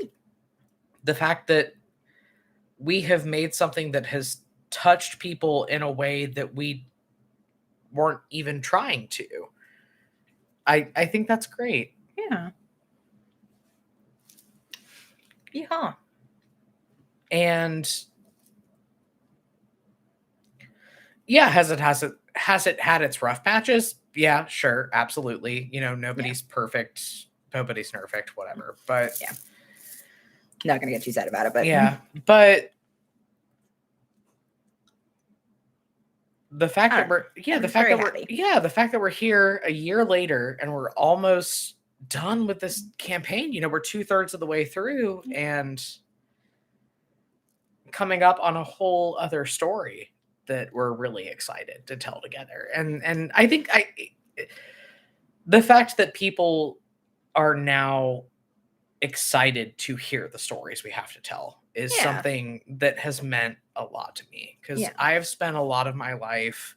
the fact that we have made something that has touched people in a way that we weren't even trying to. I think that's great. Yeah. Yeah. And yeah, has it had its rough patches? Yeah, sure, absolutely. You know, nobody's perfect, nobody's perfect, whatever. But yeah, not gonna get too sad about it. But yeah, but the fact that the fact that we're here a year later and we're almost done with this campaign. You know, we're 2/3 of the way through and coming up on a whole other story that we're really excited to tell together. And I think the fact that people are now excited to hear the stories we have to tell is something that has meant a lot to me, because I have spent a lot of my life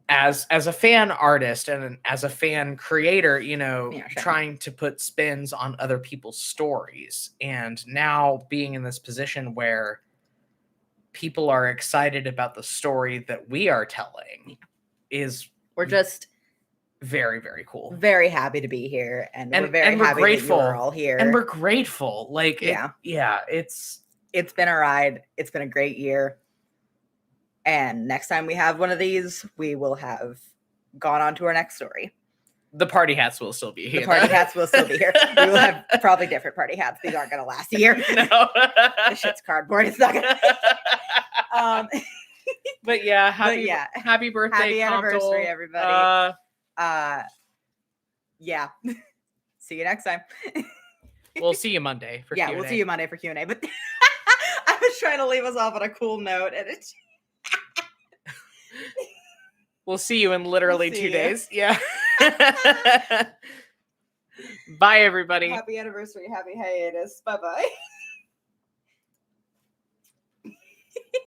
as a fan artist and as a fan creator, you know, trying to put spins on other people's stories. And now being in this position where people are excited about the story that we are telling is we're just very, very cool. Very happy to be here, and we're very happy grateful that you're all here. And we're grateful. Like it's been a ride. It's been a great year. And next time we have one of these, we will have gone on to our next story. The party hats will still be here. The party hats will still be here. We will have probably different party hats. These aren't going to last a year. No. This shit's cardboard. It's not going to. But yeah, happy birthday, happy anniversary, everybody. Yeah. See you next time. We'll see you Monday for Q&A. We'll see you Monday for Q&A. But I was trying to leave us off on a cool note, and it's. We'll see you in literally 2 days. Yeah. Bye, everybody. Happy anniversary. Happy hiatus. Bye-bye.